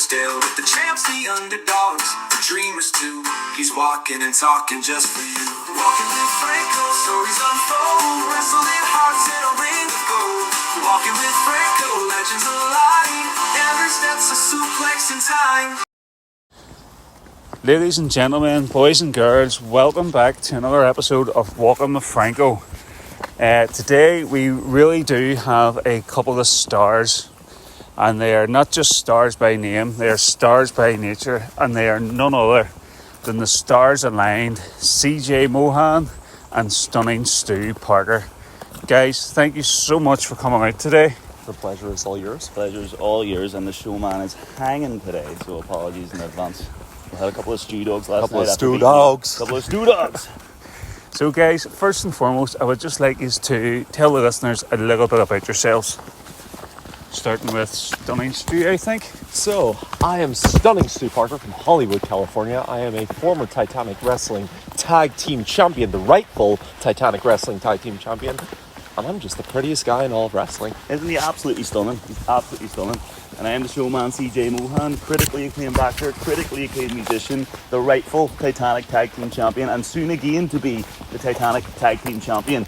scale with the champs, the underdogs, the dreamers too. He's walking and talking just for you. Walking with Franco, stories unfold, wrestling hearts in a ring of gold. Walking with Franco, legends alive, every step's a suplex in time. Ladies and gentlemen, boys and girls, welcome back to another episode of Walking with Franco. Today we really do have a couple of stars, and they are not just stars by name, they are stars by nature, and they are none other than the stars aligned CJ Mohan and Stunning Stu Parker. Guys, thank you so much for coming out today. The pleasure is all yours. Pleasure is all yours, and the showman is hanging today, so apologies in advance. We had a couple of stew dogs last night. Couple of stew dogs. So guys, first and foremost, I would just like you to tell the listeners a little bit about yourselves. Starting with Stunning Stu, I think. So, I am Stunning Stu Parker from Hollywood, California. I am a former Titanic Wrestling Tag Team Champion, the rightful Titanic Wrestling Tag Team Champion. And I'm just the prettiest guy in all of wrestling. Isn't he absolutely stunning? He's absolutely stunning. And I am the showman, CJ Mohan, critically acclaimed actor, critically acclaimed musician, the rightful Titanic Tag Team Champion, and soon again to be the Titanic Tag Team Champion.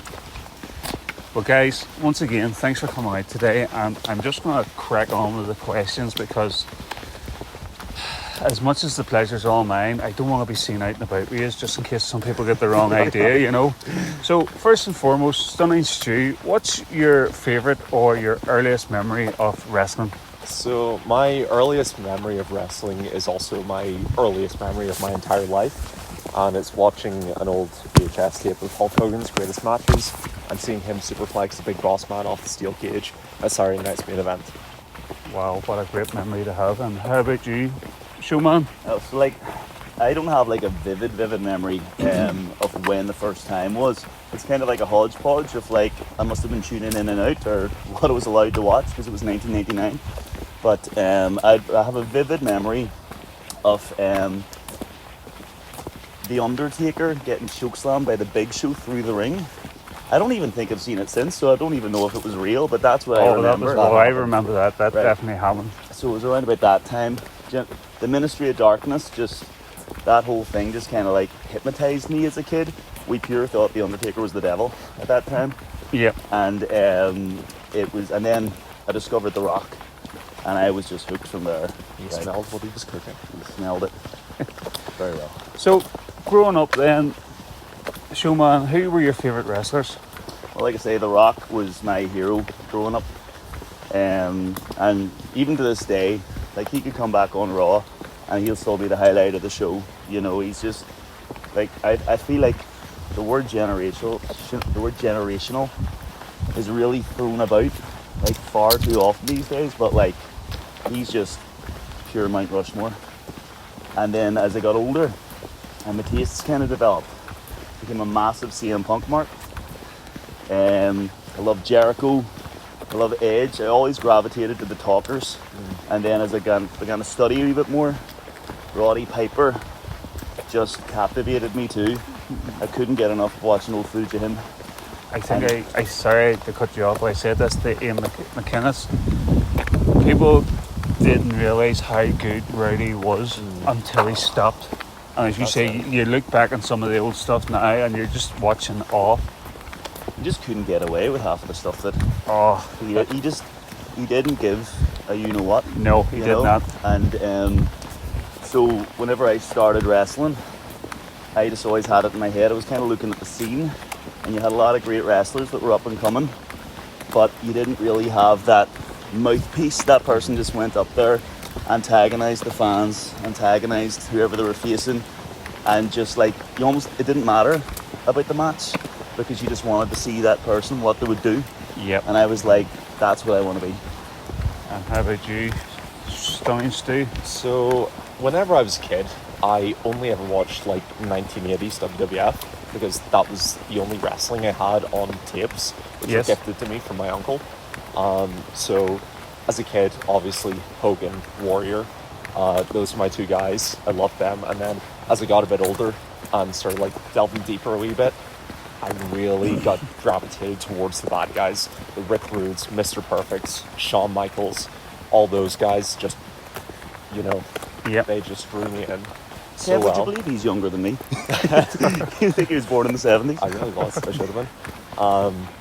Well guys, once again, thanks for coming out today, and I'm just going to crack on with the questions because as much as the pleasure's all mine, I don't want to be seen out and about with you, just in case some people get the wrong idea, you know. So first and foremost, Stunning Stu, what's your favourite or your earliest memory of wrestling? So my earliest memory of wrestling is also my earliest memory of my entire life, and it's watching an old VHS tape of Hulk Hogan's greatest matches and seeing him superplex the Big Boss Man off the steel cage at Saturday night's main event. Wow, what a great memory to have. And how about you, showman? So like, I don't have like a vivid memory of when the first time was. It's kind of like a hodgepodge of like, I must have been tuning in and out or what I was allowed to watch because it was 1989. But I have a vivid memory of The Undertaker getting chokeslammed by the Big Show through the ring. I don't even think I've seen it since, so I don't even know if it was real, but that's what I remember. I remember that. That right. Definitely happened. So it was around about that time. The Ministry of Darkness, just that whole thing just kind of like hypnotized me as a kid. We pure thought The Undertaker was the devil at that time. Yeah. And it was, and then I discovered The Rock, and I was just hooked from there. You smelled what he was cooking. You smelled it very well. So, growing up then, showman, who were your favourite wrestlers? Well, like I say, The Rock was my hero growing up. And even to this day, like he could come back on Raw and he'll still be the highlight of the show. You know, he's just like, I feel like the word generational is really thrown about like far too often these days, but like he's just pure Mount Rushmore. And then as I got older and my tastes kind of developed, became a massive CM Punk mark. I love Jericho, I love Edge. I always gravitated to the talkers. And then as I began to study a wee bit more, Roddy Piper just captivated me too. I couldn't get enough of watching old footage of him. I think I sorry to cut you off, but I said this to Ian McInnes. People didn't realise how good Roddy was until he stopped. And as you say, you look back on some of the old stuff now and you're just watching awe. He just couldn't get away with half of the stuff that he didn't give a you know what. No, he did not. And so whenever I started wrestling, I just always had it in my head. I was kind of looking at the scene, and you had a lot of great wrestlers that were up and coming, but you didn't really have that mouthpiece. That person just went up there, antagonized the fans, antagonized whoever they were facing, and just like it didn't matter about the match because you just wanted to see that person, what they would do. Yep. And I was like, that's what I want to be. And how about you, Stunning Stu? So whenever I was a kid, I only ever watched like 1980s WWF because that was the only wrestling I had on tapes, which were gifted to me from my uncle. So as a kid, obviously Hogan, Warrior, those are my two guys. I loved them. And then as I got a bit older and started like delving deeper a wee bit, I really got gravitated towards the bad guys. The Rick Rudes, Mr. Perfects, Shawn Michaels, all those guys. Just you know, Yep. they just drew me in so Kev, would you well. believe he's younger than me? You think he was born in the 70s? I really was. I should have been.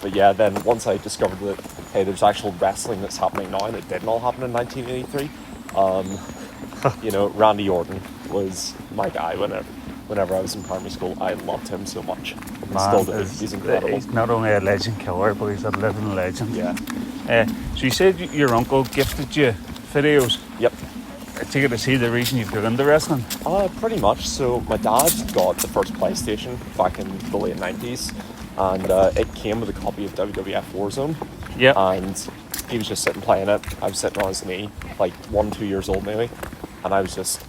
But yeah, then once I discovered that, hey, there's actual wrestling that's happening now, and it didn't all happen in 1983. You know, Randy Orton was my guy whenever I was in primary school. I loved him so much. And still do. He's incredible. He's not only a legend killer, but he's a living legend. Yeah. So you said your uncle gifted you videos. Yep. I take it to see the reason you've got into wrestling. Pretty much. So my dad got the first PlayStation back in the late 90s, and it came with a copy of WWF Warzone. Yep. And he was just sitting playing it. I was sitting on his knee, like 1-2 years old maybe, and I was just,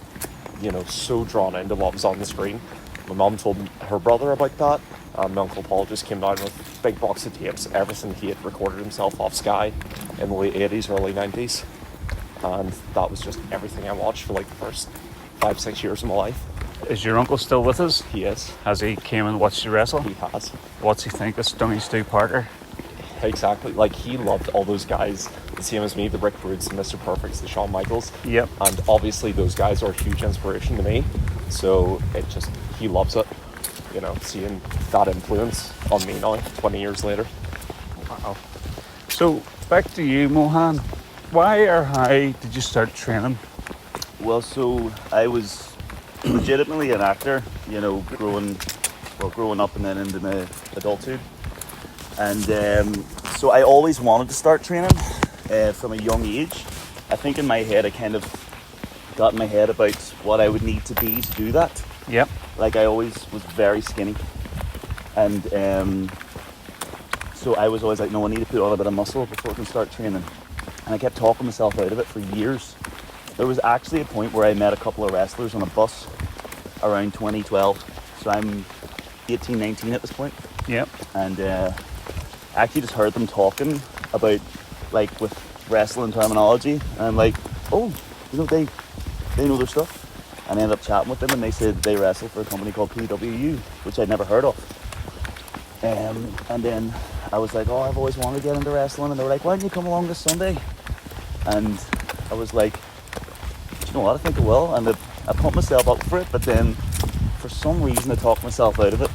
you know, so drawn into what was on the screen. My mum told her brother about that, and my Uncle Paul just came down with a big box of tapes, everything he had recorded himself off Sky in the late 80s, early 90s. And that was just everything I watched for like the first 5-6 years of my life. Is your uncle still with us? He is. Has he came and watched you wrestle? He has. What's he think of Stungy Stu Parker? Exactly. Like, he loved all those guys, the same as me, the Rick Broods, the Mr. Perfects, the Shawn Michaels. Yep. And obviously those guys are a huge inspiration to me. So he loves it. You know, seeing that influence on me now, 20 years later. Wow. So, back to you, Mohan. Why or how did you start training? Well, so I was legitimately an actor, you know, growing up and then into my adulthood. And so I always wanted to start training from a young age. I think in my head I kind of got in my head about what I would need to be to do that. Yep. Like, I always was very skinny. And so I was always like, no, I need to put on a bit of muscle before I can start training. And I kept talking myself out of it for years. There was actually a point where I met a couple of wrestlers on a bus around 2012. So I'm 18, 19 at this point. Yep. And I actually just heard them talking about, like, with wrestling terminology. And I'm like, oh, you know, they know their stuff. And I ended up chatting with them, and they said they wrestle for a company called PWU, which I'd never heard of. And then I was like, oh, I've always wanted to get into wrestling. And they were like, why don't you come along this Sunday? And I was like, do you know what, I think I will. And I pumped myself up for it, but then for some reason I talked myself out of it.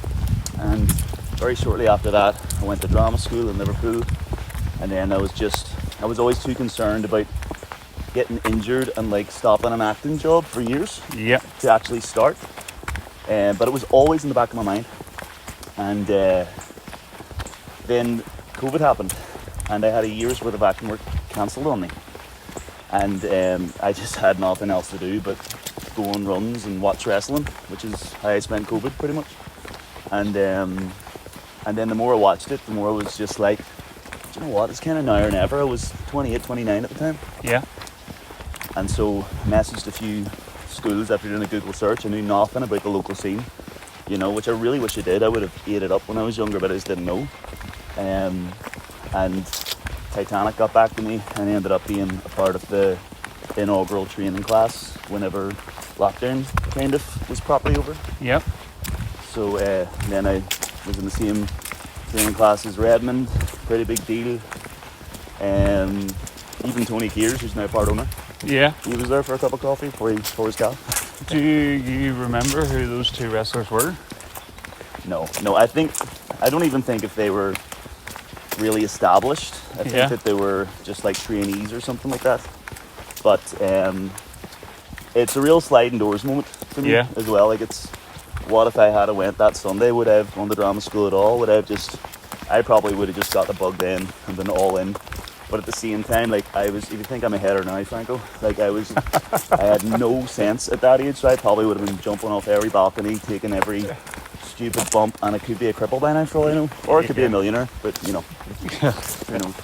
And very shortly after that, I went to drama school in Liverpool. And then I was always too concerned about getting injured and like stopping an acting job for years. Yep. To actually start. But it was always in the back of my mind. And then COVID happened, and I had a year's worth of acting work cancelled on me. And I just had nothing else to do but go on runs and watch wrestling, which is how I spent COVID pretty much. And then the more I watched it, the more I was just like, do you know what, it's kind of now or never. I was 28, 29 at the time. Yeah. And so I messaged a few schools after doing a Google search. I knew nothing about the local scene, you know, which I really wish I did. I would have ate it up when I was younger, but I just didn't know. And Titanic got back to me, and I ended up being a part of the inaugural training class whenever lockdown kind of was properly over. Yep. So then I was in the same training class as Redmond, pretty big deal. Even Tony Kears, who's now part owner, Yeah. he was there for a cup of coffee before his gal. Do you remember who those two wrestlers were? No, I don't even think if they were really established. I think that they were just like trainees or something like that. But it's a real sliding doors moment for me as well. Like, it's, what if I had went that Sunday? Would I have gone to drama school at all? I probably would have just got the bug then and been all in. But at the same time, like, I was, if you think I'm a header now, Franco, like, I had no sense at that age, so I probably would have been jumping off every balcony, taking every stupid bump, and it could be a cripple by now for all I know. Or it could be a millionaire, but, you know, who knows.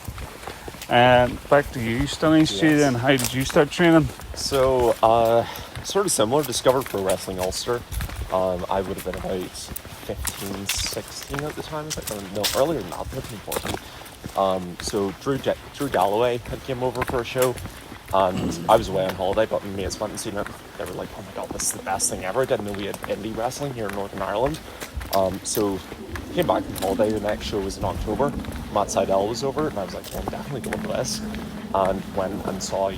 And back to you, Stunning Stu, then. How did you start training? So, sort of similar, discovered pro wrestling Ulster. I would have been about 15, 16 at the time, no, earlier than that, 13, 14. So Drew Galloway had came over for a show, and I was away on holiday, but my mates went and seen it. They were like, oh my god, this is the best thing ever. I didn't know we had indie wrestling here in Northern Ireland. So came back from holiday. The next show was in October. Matt Seidel was over, and I was like, well, I'm definitely going to this. and went and saw,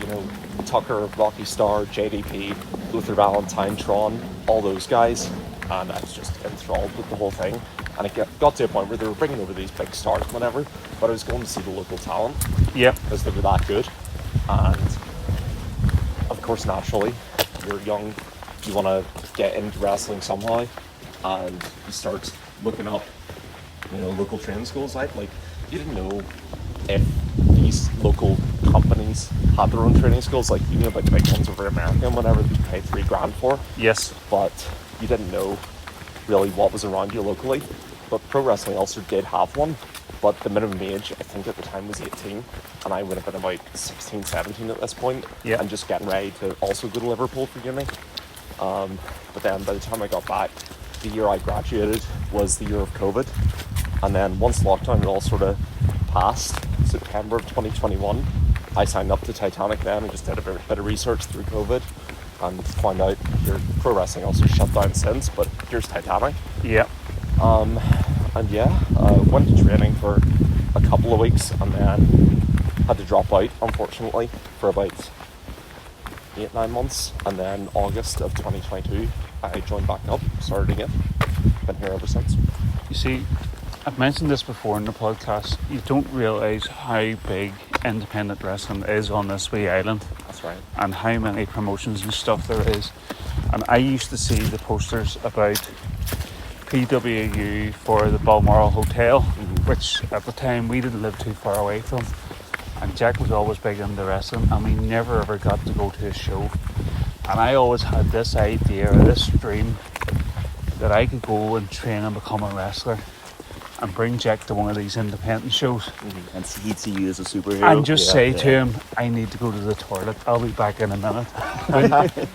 Tucker, Rocky Star, JDP, Luther Valentine, Tron, all those guys, and I was just enthralled with the whole thing. And it got to a point where they were bringing over these big stars and whatever, but I was going to see the local talent. Yep. Because they were that good. And of course, naturally, you're young, you want to get into wrestling somehow, and you start looking up, local training schools. Like you didn't know if these local companies had their own training schools. Like, you knew about the big ones over in America and whatever you pay $3,000 for. Yes. But you didn't know really what was around you locally. But Pro Wrestling Ulster did have one, but the minimum age, I think at the time, was 18, and I would have been about 16, 17 at this point, and just getting ready to also go to Liverpool for uni. But then by the time I got back, the year I graduated was the year of COVID, and then once lockdown had all sort of passed, September of 2021, I signed up to Titanic then and just did a bit of research through COVID, and found out your Pro Wrestling Ulster shut down since, but here's Titanic. Yeah. Went to training for a couple of weeks and then had to drop out, unfortunately, for about 8-9 months, and then August of 2022 I joined back up, started again, been here ever since. You see, I've mentioned this before in the podcast, you don't realise how big independent wrestling is on this wee island. That's right. And how many promotions and stuff there is. And I used to see the posters about PWU for the Balmoral Hotel, which at the time we didn't live too far away from. And Jack was always big into wrestling, and we never ever got to go to a show. And I always had this idea, or this dream, that I could go and train and become a wrestler and bring Jack to one of these independent shows. And he'd see you as a superhero. And just say to him, I need to go to the toilet, I'll be back in a minute.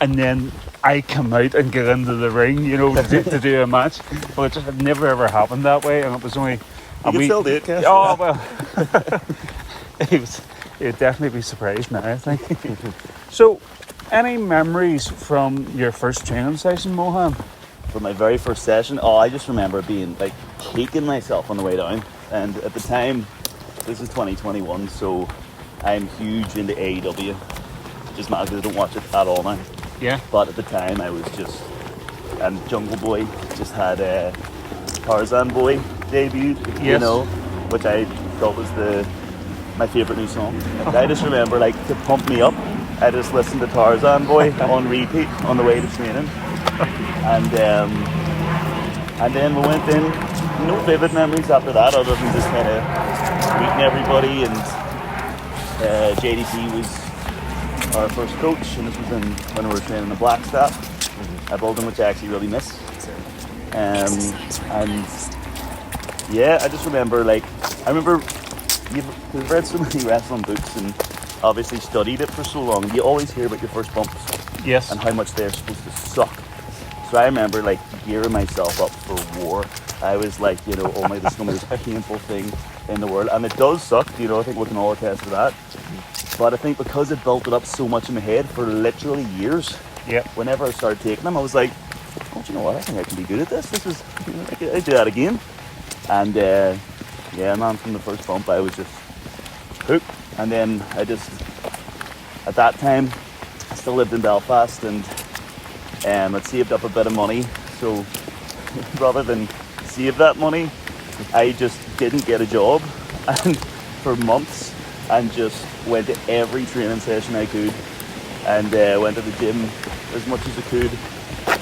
And then I come out and get into the ring, to do a match. But it just had never ever happened that way, and it was only... You can still do it, Cass. Oh, well... He'd definitely be surprised now, I think. So, any memories from your first training session, Mohan? For my very first session, I just remember being kicking myself on the way down. And at the time, this is 2021, so I'm huge into AEW. Just mad because I don't watch it at all now. Yeah. But at the time, I was just... And Jungle Boy just had Tarzan Boy debuted, which I thought was my favourite new song. And I just remember, to pump me up, I just listened to Tarzan Boy on repeat on the way to training. And then we went in, no vivid memories after that, other than just kind of meeting everybody. And JDP was our first coach, and this was when we were training the Blackstaff at Bolton, which I actually really miss. I just remember, you've read so many wrestling books and obviously studied it for so long. You always hear about your first bumps. Yes. And how much they're supposed to suck. So I remember gearing myself up for war. I was like, this is going to be the most painful thing in the world. And it does suck, I think we can all attest to that. But I think because it built it up so much in my head for literally years, whenever I started taking them, I was like, oh, do you know what? I think I can be good at this. This is, I do that again. And man, from the first bump, I was just hooked. And then at that time, I still lived in Belfast, and I'd saved up a bit of money. So rather than save that money, I just didn't get a job and for months, and just went to every training session I could, and went to the gym as much as I could.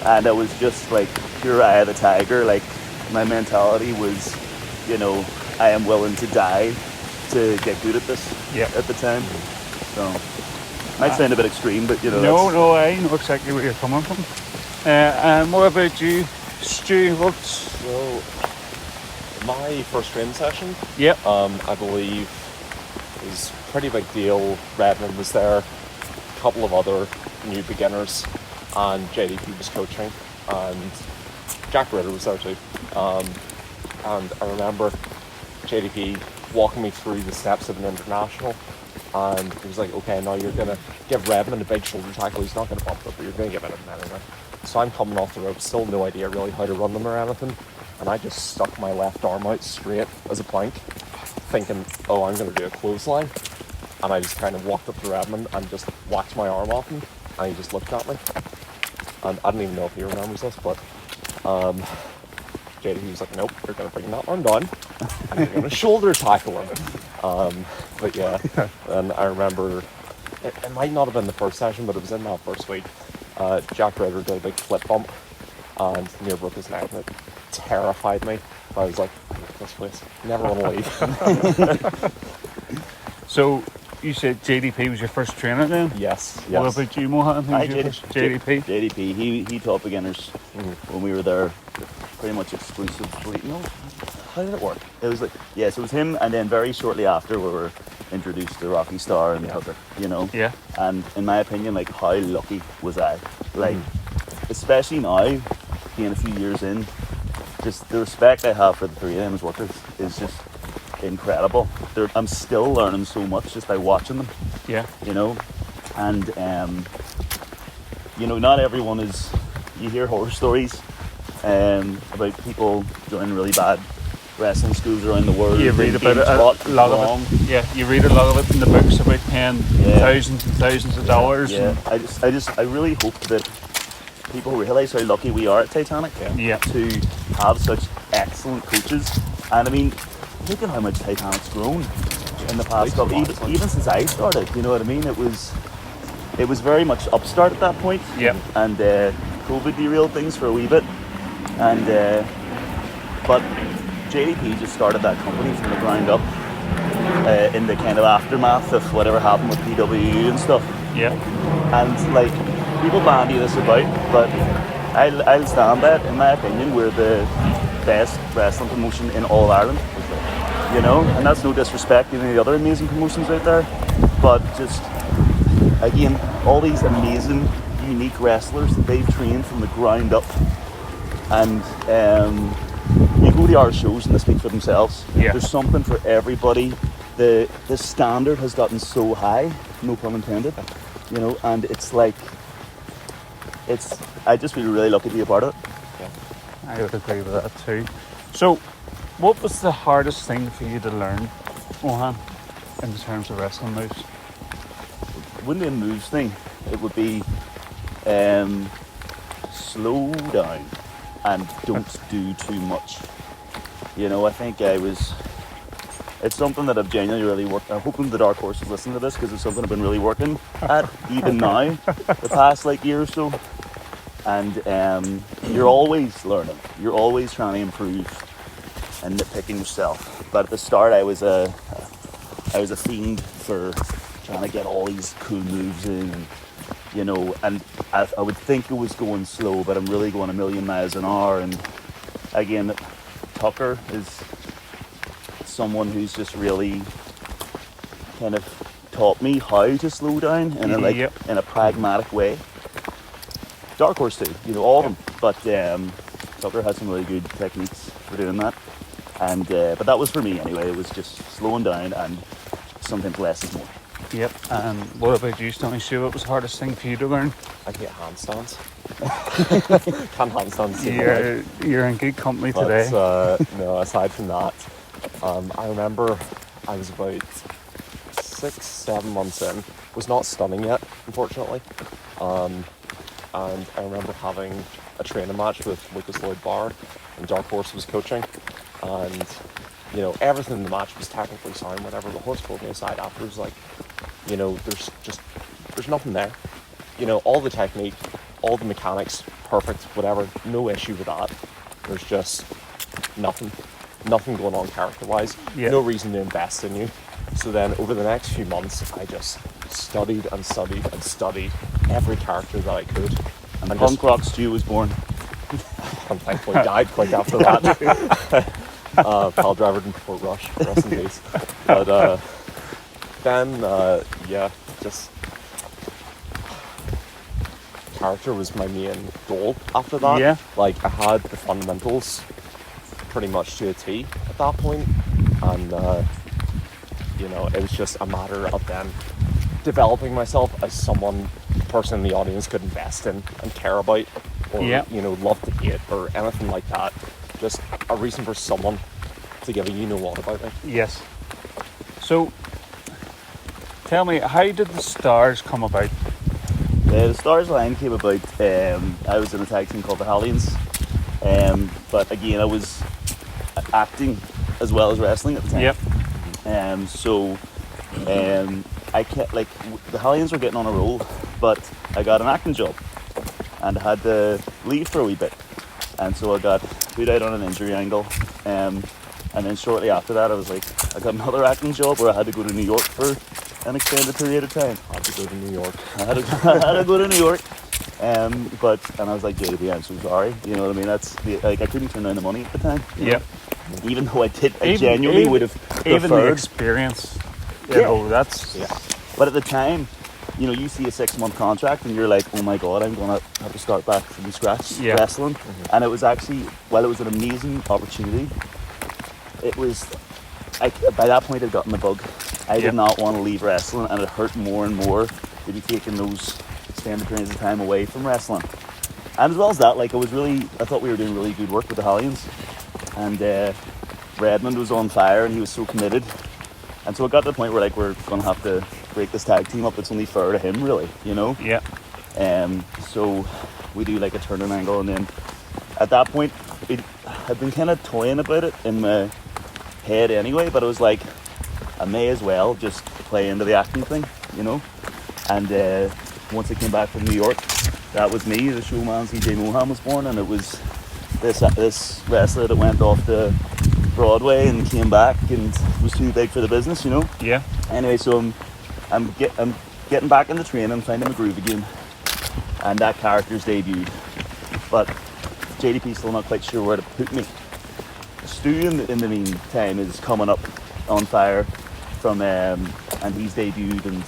And I was just pure eye of the tiger. My mentality was, I am willing to die to get good at this at the time. So, might sound a bit extreme, but No, I know exactly where you're coming from. And what about you, Stu? So, my first training session, I believe, was a pretty big deal. Redmond was there, a couple of other new beginners, and JDP was coaching, and Jack Ritter was there too. And I remember JDP walking me through the steps of an international, and he was like, okay, now you're going to give Redmond a big shoulder tackle. He's not going to bump it, but you're going to give it him anyway. So I'm coming off the rope, still no idea really how to run them or anything, and I just stuck my left arm out straight as a plank, thinking, oh, I'm going to do a clothesline. and I just kind of walked up to Redmond and just whacked my arm off him, and he just looked at me. And I don't even know if he remembers this, but JD was like, nope, you're going to bring that arm down, and you're going to shoulder tackle him. But yeah, and I remember, it might not have been the first session, but it was in that first week. Jack Ritter did a big flip bump and near broke his neck, and it terrified me. I was like, I hate this place, never want to leave. So you said JDP was your first trainer then? Yes. What about you, Mohan? Who's Hi, your first JDP? JDP, he taught beginners when we were there, pretty much exclusively. No, how did it work? It was like, yes, it was him, and then very shortly after we were introduced to Rocky Star and Tucker, you know? Yeah. And in my opinion, like, how lucky was I? Like, especially now, being a few years in, just the respect I have for the three of them as workers is just incredible. I'm still learning so much just by watching them. Yeah. You know, and you know, not everyone is. You hear horror stories about people joining really bad wrestling schools around the world. You read about it, a lot of it. Yeah, you read a lot of it in the books about paying thousands and thousands of dollars. Yeah, I really hope that people realise how lucky we are at Titanic to have such excellent coaches. And I mean, look at how much Titanic's grown in the past couple, even since I started. You know what I mean? It was very much upstart at that point. Yeah. And COVID derailed things for a wee bit. And but JDP just started that company from the ground up in the kind of aftermath of whatever happened with PWU and stuff. Yeah. And like, people bandy this about, but I'll stand by it. In my opinion, we're the best wrestling promotion in all Ireland. You know, and that's no disrespect to any of the other amazing promotions out there, but just, again, all these amazing, unique wrestlers that they've trained from the ground up. And you go to our shows and they speak for themselves. Yeah. There's something for everybody. The standard has gotten so high, no pun intended, you know, and it's like, I just feel really lucky to be a part of it. Yeah. I would agree with that too. So, what was the hardest thing for you to learn, Mohan, in terms of wrestling moves? It wouldn't be a moves thing. It would be slow down and don't do too much. You know, I think it's something that I've genuinely really worked. I'm hoping the Dark Horse is listening to this, because it's something I've been really working at, even now, the past year or so. And you're always learning. You're always trying to improve and nitpicking yourself. But at the start, I was a fiend for trying to get all these cool moves in, and, you know, and I would think it was going slow, but I'm really going a million miles an hour. And again, Tucker is someone who's just really kind of taught me how to slow down in a pragmatic way. Dark Horse too, you know, all of them. But Tucker has some really good techniques for doing that. And but that was for me anyway. It was just slowing down, and sometimes less is more. Yep. And what about you, Stoney Sue? What was the hardest thing for you to learn? I hate handstands. Can't handstand. You're in good company today. No, aside from that, I remember I was about 6-7 months in. Was not stunning yet, unfortunately. And I remember having a training match with Lucas Lloyd Barr, and Dark Horse was coaching. And, you know, everything in the match was technically sound, whatever. The horse pulled me aside afterwards, like, you know, there's nothing there. You know, all the technique, all the mechanics, perfect, whatever, no issue with that. There's just nothing going on character-wise. Yeah. No reason to invest in you. So then over the next few months, I just studied and studied and studied every character that I could. And Punk Rock Stew was born. And thankfully died quick after that. Pal driver in Port Rush, rest in peace. But then, just character was my main goal after that. Yeah. Like, I had the fundamentals pretty much to a T at that point, and you know, it was just a matter of then developing myself as someone the person in the audience could invest in and care about, or you know, love to hate, or anything like that. Just a reason for someone to give a you know what about me. Yes. So Tell me, how did the stars come about? The Stars line came about. I was in a tag team called the Hallions, but again, I was acting as well as wrestling at the time. Yep. So I kept the Hallions were getting on a roll, but I got an acting job, and I had to leave for a wee bit, and so I got put out on an injury angle, and then shortly after that, I got another acting job where I had to go to New York for an extended period of time. I had to go to New York. I had to go to New York. And I was like, JDB, I'm so sorry. You know what I mean? I couldn't turn down the money at the time. Yep. Even though I genuinely would have even the preferred. experience. You know, that's But at the time, you see a 6-month contract and you're like, oh my God, I'm going to have to start back from scratch wrestling. And it was actually, while it was an amazing opportunity, it was, by that point I'd gotten the bug. I did not want to leave wrestling, and it hurt more and more to be taking those extended periods of time away from wrestling. And as well as that, I thought we were doing really good work with the Hallions, and Redmond was on fire and he was so committed, and so it got to the point where we're going to have to break this tag team up. It's only fair to him, really, Yeah. So we do a turning angle, and then at that point I'd been kind of toying about it in my head anyway, but it was like, I may as well just play into the acting thing, and once I came back from New York, that was me. The showman CJ Mohan was born, and it was this wrestler that went off to Broadway and came back and was too big for the business, Yeah. Anyway, so I'm getting back in the training, finding my groove again, and that character's debuted. But JDP's still not quite sure where to put me. Stu in the meantime is coming up on fire from and he's debuted, and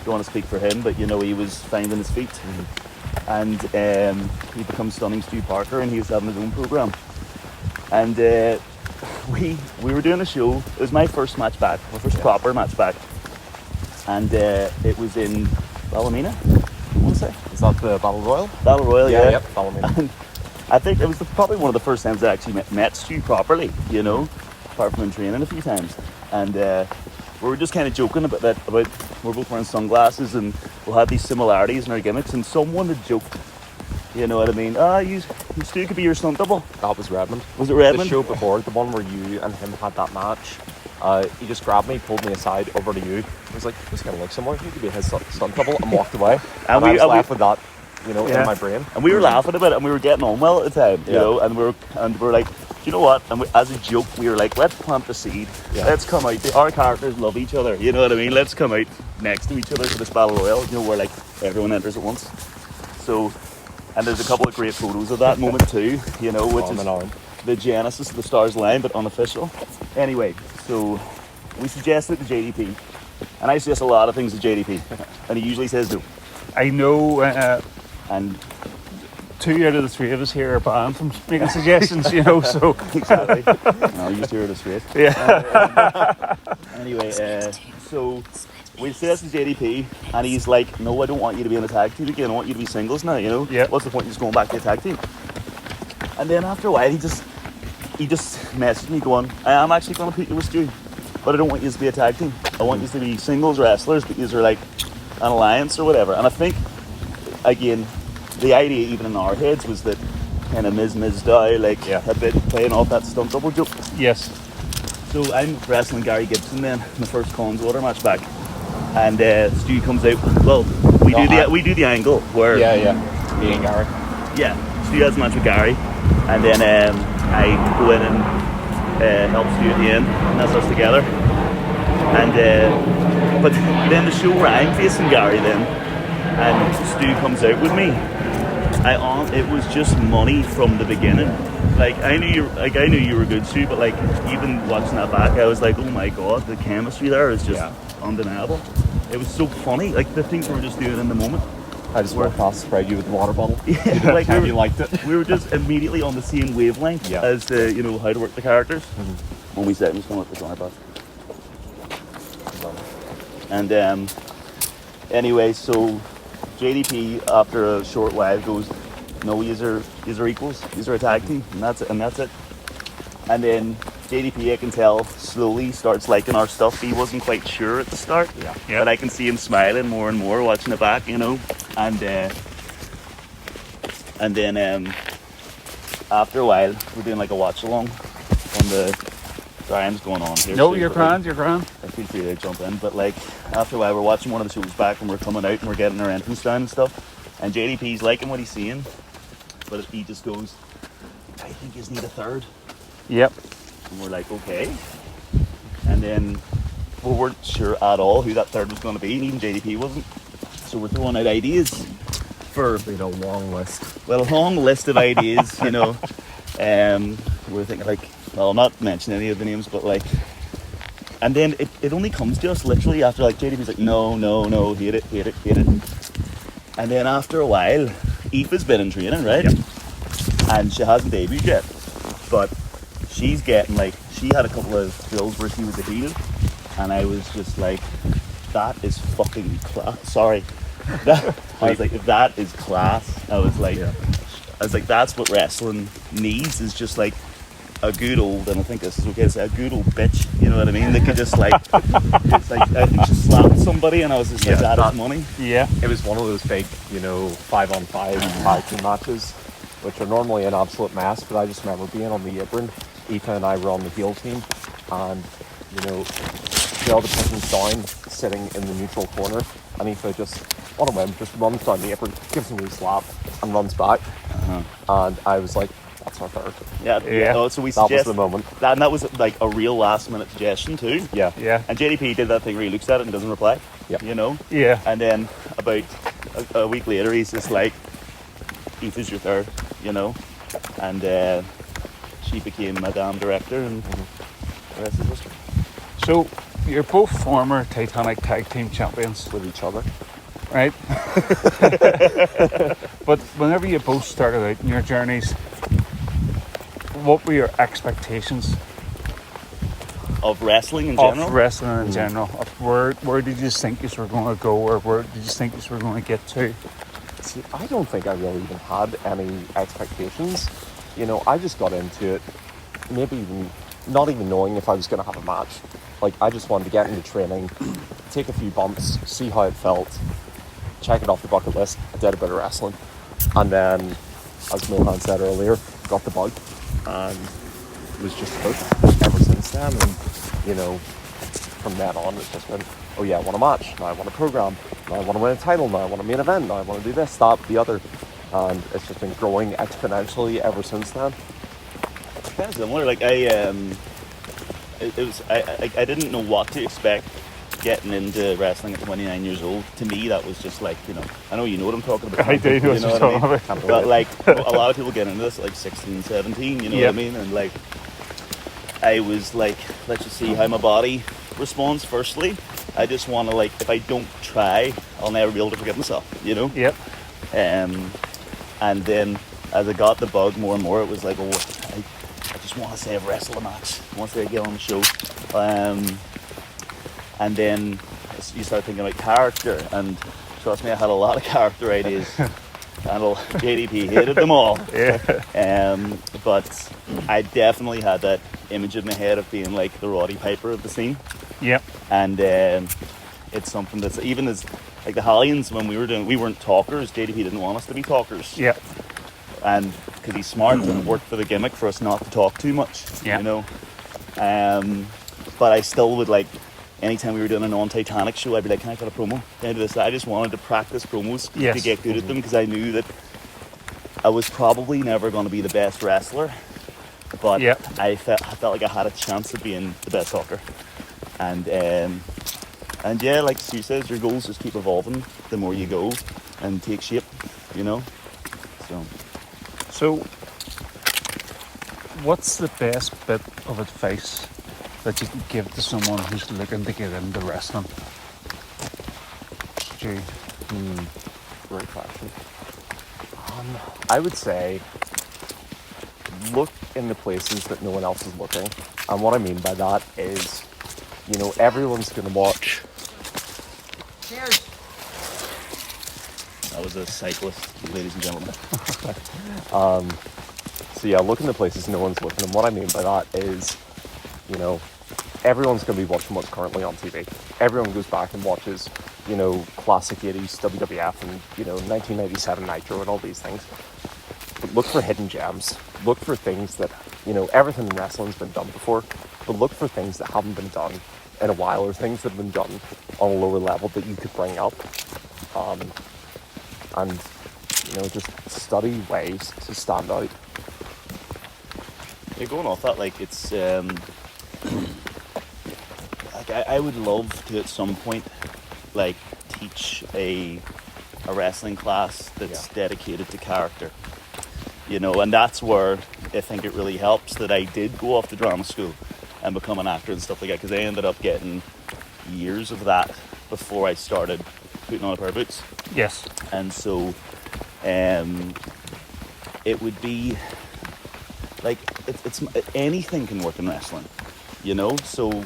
don't want to speak for him, but he was finding his feet, and he becomes Stunning Stu Parker, and he's having his own program. And we were doing a show. It was my first match back, my first proper match back, and it was in Ballymena, I want to say. Is that the Battle Royal? Battle Royal, yeah. Yep, Ballymena. And I think it was probably one of the first times I actually met Stu properly, apart from in training a few times. And we were just kind of joking about we're both wearing sunglasses and we'll have these similarities in our gimmicks, and someone had joked, you know what I mean? You Stu could be your stunt double. That was Redmond. Was it Redmond? The show before, the one where you and him had that match, he just grabbed me, pulled me aside over to you. He was like, this kind of looks similar. You could be his stunt double, and walked away. And I was left with that, in my brain. And we were laughing about it, and we were getting on well at the time, and we were like, you know what? And as a joke, we were like, let's plant the seed. Yeah. Let's come out. Our characters love each other. You know what I mean? Let's come out next to each other for this battle royal. Where everyone enters at once. So, and there's a couple of great photos of that moment too. Which is the genesis of the Stars line, but unofficial. Anyway, so we suggested it to JDP, and I suggest a lot of things to JDP, and he usually says no. I know. And 2 out of the 3 of us here are banned from making suggestions, so. Exactly. No, you two are the straight. Yeah. Anyway, so we say this to JDP, and he's like, no, I don't want you to be in a tag team again. I want you to be singles now, Yeah. What's the point of just going back to a tag team? And then after a while, he just messaged me going, I am actually going to put you with Stu, but I don't want you to be a tag team. I want you to be singles wrestlers, but you're like an alliance or whatever. And I think, again, the idea even in our heads was that kind of Miz Dow, a bit playing off that stunt double joke. Yes. So I'm wrestling Gary Gibson then, my first Collins Water match back, and Stu comes out. Well, we do the angle where me and Gary. Yeah, Stu has a match with Gary, and then I go in and help Stu at the end, and that's us together. And but then the show where I'm facing Gary then, and Stu comes out with me. It was just money from the beginning. I knew you were good, Stu, but even watching that back, I was like, oh my God, the chemistry there is just undeniable. It was so funny, the things we were just doing in the moment. I just walked past, sprayed you with the water bottle. Yeah, you liked it. We were just immediately on the same wavelength as to how to work the characters. Mm-hmm. When we said, I'm just going to let this on our bus. And anyway, so JDP after a short while goes, no, these are equals. These are a tag team, and that's it. And then JDP, I can tell, slowly starts liking our stuff. He wasn't quite sure at the start, Yeah. but I can see him smiling more and more, watching it back, you know. And then after a while, we're doing like a watch along on the. Sorry, I'm just going on here. No, you're grand. You're grand. I feel free to jump in, but like after a while, we're watching one of the shows back, and we're coming out and we're getting our entrance down and stuff. And JDP's liking what he's seeing, but he just goes, "I think you just need a third." Yep. And we're like, okay. And then we weren't sure at all who that third was going to be, and even JDP wasn't. So we're throwing out ideas for a long list. well, a long list of ideas, you know. We're thinking like, well, I'm not mentioning any of the names, but like, and then it only comes to us literally after like JDP's like, no, hate it. And then after a while, Aoife's been in training, right? Yep. And she hasn't debuted yet, but she's getting like, she had a couple of drills where she was a heel, and I was just like, that is fucking class. Sorry. I was like, that is class. I was like, that's what wrestling needs, is just like a good old, and I think this is okay to say, a good old bitch, you know what I mean? They could just like, it's like, I think she slapped somebody, and I was just like, that is money. Yeah. It was one of those big, 5-on-5 tag team matches, which are normally an absolute mess, but I just remember being on the apron. Aoife and I were on the heel team, and, the other person's down, sitting in the neutral corner, and Aoife just, on a whim, just runs down the apron, gives him a wee slap, and runs back. And I was like, that's our third. Yeah. Oh, so we That was suggest the moment. that, and that was like a real last minute suggestion too. Yeah. Yeah. And JDP did that thing where he looks at it and doesn't reply. Yeah. You know? Yeah. And then about a week later, he's just like, Aoife's your third, you know? And she became Madame Director, and the rest is history. So you're both former Titanic tag team champions, With each other. right? But whenever you both started out in your journeys, what were your expectations Of wrestling in general? of wrestling in general? Of where did you think you were going to go, or where did you think you were going to get to? See, I don't think I really even had any expectations. I just got into it, maybe even not even knowing if I was going to have a match. Like, I just wanted to get into training, take a few bumps, see how it felt, check it off the bucket list. I did a bit of wrestling. And then, as Mohan said earlier, got the bug and was just hooked ever since then. And, from then on, it's just been, oh yeah, I want a match, now I want a program, now I want to win a title, now I want a main event, now I want to do this, that, the other. And it's just been growing exponentially ever since then. Kind of similar. Like I didn't know what to expect getting into wrestling at 29 years old. To me, that was just like, I know you know what I'm talking about. I do know what you're talking I mean? about. But like, a lot of people get into this at like 16, 17, you know what I mean? And like, I was like, let's just see how my body responds firstly. I just want to, like, if I don't try, I'll never be able to forgive myself, Yep. And then as I got the bug more and more, it was like, oh, I just want to say I've wrestled a match. I want to say I get on the show. And then you start thinking about character, and trust me, I had a lot of character ideas. And JDP hated them all. Yeah. But I definitely had that image in my head of being like the Roddy Piper of the scene. Yep. And it's something that's, even as like the Hallions, when we weren't talkers. JDP didn't want us to be talkers. Yep. And because he's smart and it worked for the gimmick for us not to talk too much. Yeah. But I still would, like, anytime we were doing a non-Titanic show, I'd be like, can I get a promo? Can I do this? I just wanted to practice promos to get good at them, because I knew that I was probably never going to be the best wrestler, but I felt like I had a chance of being the best talker. And yeah, like Sue says, your goals just keep evolving the more you go and take shape, So, what's the best bit of advice that you can give to someone who's looking to get into wrestling? Gee. Great question. I would say look in the places that no one else is looking. And what I mean by that is, everyone's going to watch. Cheers. That was a cyclist, ladies and gentlemen. So yeah, looking at places no one's looking. And what I mean by that is, you know, everyone's going to be watching what's currently on TV. Everyone goes back and watches, you know, classic 80s WWF and, you know, 1997 Nitro and all these things. But look for hidden gems. Look for things that, you know, everything in wrestling's been done before, but look for things that haven't been done in a while, or things that have been done on a lower level that you could bring up. And, you know, just study ways to stand out. Yeah, going off that, like, it's like I would love to at some point, like, teach a wrestling class that's dedicated to character, you know, and that's where I think it really helps that I did go off to drama school and become an actor and stuff like that, because I ended up getting years of that before I started putting on a pair of boots. Yes. And so it would be like it's anything can work in wrestling, you know, so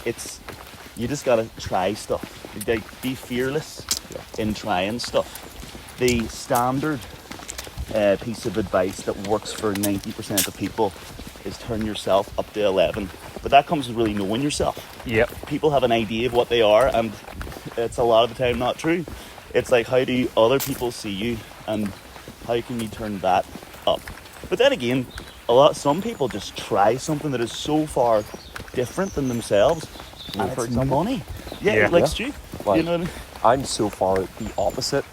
it's, you just gotta try stuff, like, be fearless in trying stuff. The standard piece of advice that works for 90% of people is turn yourself up to 11, but that comes with really knowing yourself. Yep. People have an idea of what they are, and it's a lot of the time not true. It's like, how do other people see you, and how can you turn that up? But then again, some people just try something that is so far different than themselves, and for it's example? money. Yeah, like Stu. Like, you know what I mean? I'm so far the opposite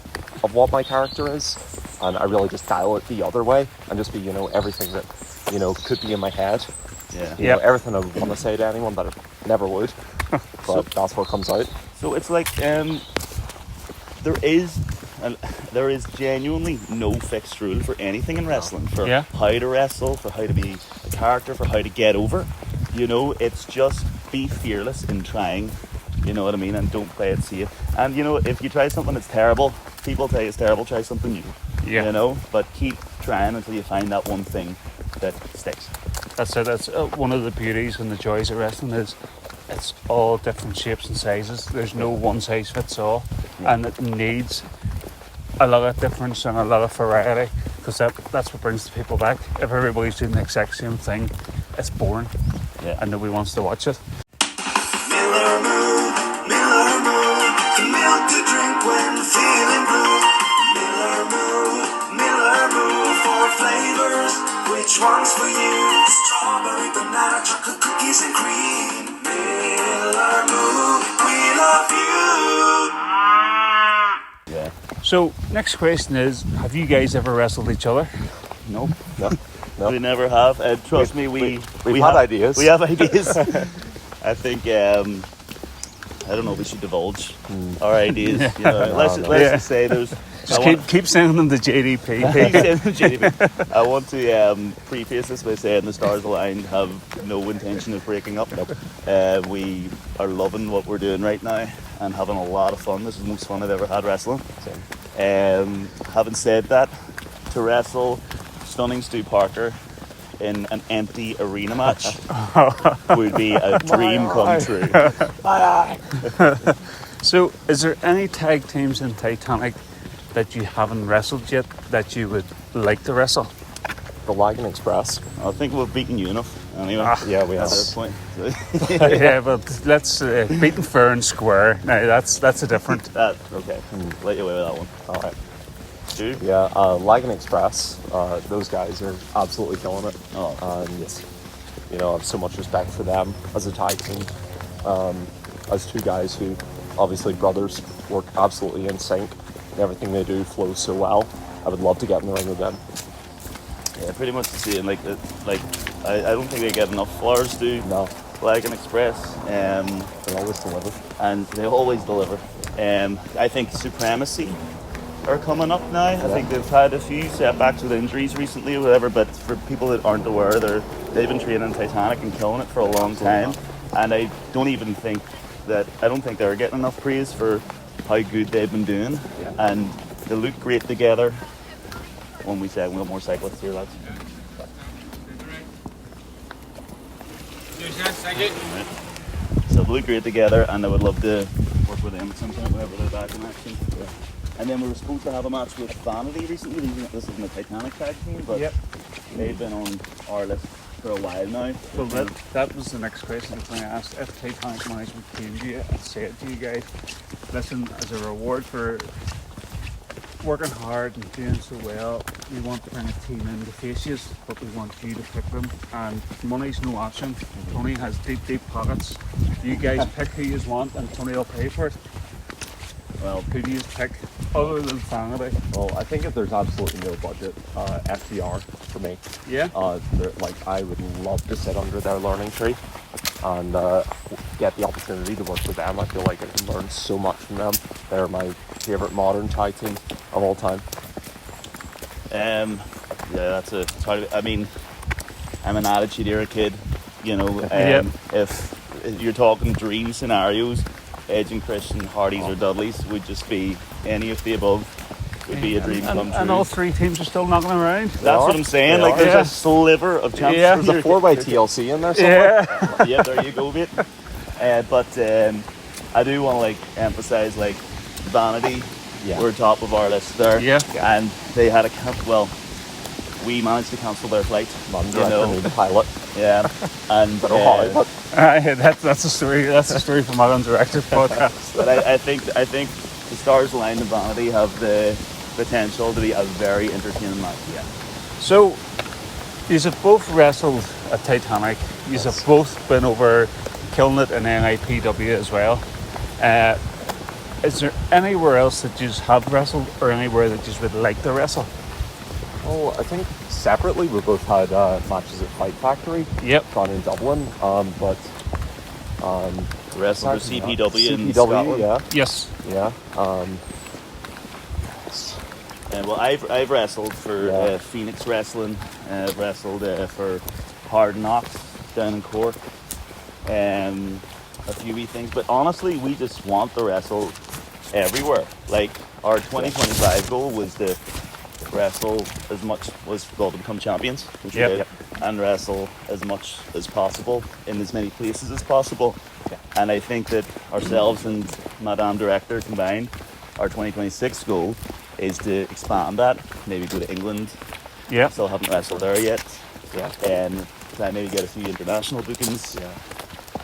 of what my character is, and I really just dial it the other way and just be, you know, everything that, you know, could be in my head. Yeah. You know, everything I want to say to anyone that I never would. But that's what comes out. So it's like there is genuinely no fixed rule for anything in wrestling, for how to wrestle, for how to be a character, for how to get over. You know, it's just be fearless in trying. You know what I mean? And don't play it safe. And you know, if you try something that's terrible, people tell you it's terrible, try something new. Yeah. You know, but keep trying until you find that one thing that sticks. That's it. That's one of the beauties and the joys of wrestling is it's all different shapes and sizes. There's no one size fits all, and it needs a lot of difference and a lot of variety, because that's what brings the people back. If everybody's doing the exact same thing, it's boring, and nobody wants to watch it. Miller Moo, the milk to drink when feeling blue. Miller Moo, 4 flavors, which one's for you? Strawberry, banana, chocolate, cookies and cream. Miller Moo, we love you. Yeah. So, next question is, have you guys ever wrestled each other? No. No. We never have. Trust me, we've had ideas. We have ideas. I think I don't know. We should divulge our ideas. You know, let's just say there's. Keep sending them to JDP. I want to preface this by saying the stars aligned have no intention of breaking up. We are loving what we're doing right now and having a lot of fun. This is the most fun I've ever had wrestling. Having said that, to wrestle Stunning Stu Parker in an empty arena match would be a dream come true. So, is there any tag teams in Titanic that you haven't wrestled yet that you would like to wrestle? The Lagan Express. I think we've beaten you enough anyway. Yeah, we have. At this point. Yeah, but let's beaten fair and square. Now that's a different. Okay. Let you away with that one. All right. Stu? Yeah, Lagan Express. Those guys are absolutely killing it. And you know, I have so much respect for them as a tag team. As two guys who, obviously brothers, work absolutely in sync. Everything they do flows so well. I would love to get in the ring with them. Yeah, pretty much the same. Like I don't think they get enough flowers, do. No. Lagan Express. They always deliver. And they always deliver. I think Supremacy are coming up now. I think they've had a few setbacks with injuries recently or whatever, but for people that aren't aware, they've been training Titanic and killing it for a long time. And I don't think they're getting enough praise for how good they've been doing. And they look great together. One we said, we've got more cyclists here, lads. Right. So they look great together, and I would love to work with them at some point whenever they're back in action. And then we were supposed to have a match with Vanity recently. This isn't a Titanic tag team, but they've been on our list for a while now. Well, that was the next question I was going to ask. If Titanic management came to you and said to you guys, listen, as a reward for working hard and doing so well, we want to bring a team in to face you, but we want you to pick them, and money's no option. Tony has deep pockets. You guys pick who you want and Tony will pay for it. Well, who do you pick other than Sanity? Well, I think if there's absolutely no budget, FDR for me. Yeah? Like, I would love to sit under their learning tree and get the opportunity to work with them. I feel like I can learn so much from them. They're my favourite modern tag team of all time. Yeah, it's hard. I mean, I'm an Attitude Era kid, you know. If you're talking dream scenarios, Edge and Christian, Hardys or Dudleys would just be any of the above. Would be a dream come true. And all three teams are still knocking around. That's what I'm saying. Like, there's a sliver of chance. Yeah. There's a 4x TLC in there somewhere. Yeah, there you go, mate. But I do want to emphasize Vanity. Yeah. Were top of our list there. Yeah. And they had we managed to cancel their flight. The pilot. Yeah. And That's a story. That's a story from our Undirected podcast. But I think the stars aligned in Vanity have the potential to be a very entertaining match. Yeah. So, you have both wrestled at Titanic. You have both been over killing it in NIPW as well. Is there anywhere else that you have wrestled, or anywhere that you would like to wrestle? Oh, I think separately we both had matches at Fight Factory. Yep. Down in Dublin, but wrestled for CPW in CPW, Scotland. yeah. Yes. Yeah. Well, I've wrestled for Phoenix Wrestling. I've wrestled for Hard Knocks down in Cork. A few wee things, but honestly, we just want to wrestle everywhere. Like, our 2025 goal was to wrestle as much to become champions, which we did, and wrestle as much as possible in as many places as possible. Yeah. And I think that ourselves and Madame Director combined, our 2026 goal is to expand that. Maybe go to England. Yeah. Still haven't wrestled there yet. Yeah. And maybe get a few international bookings. Yeah.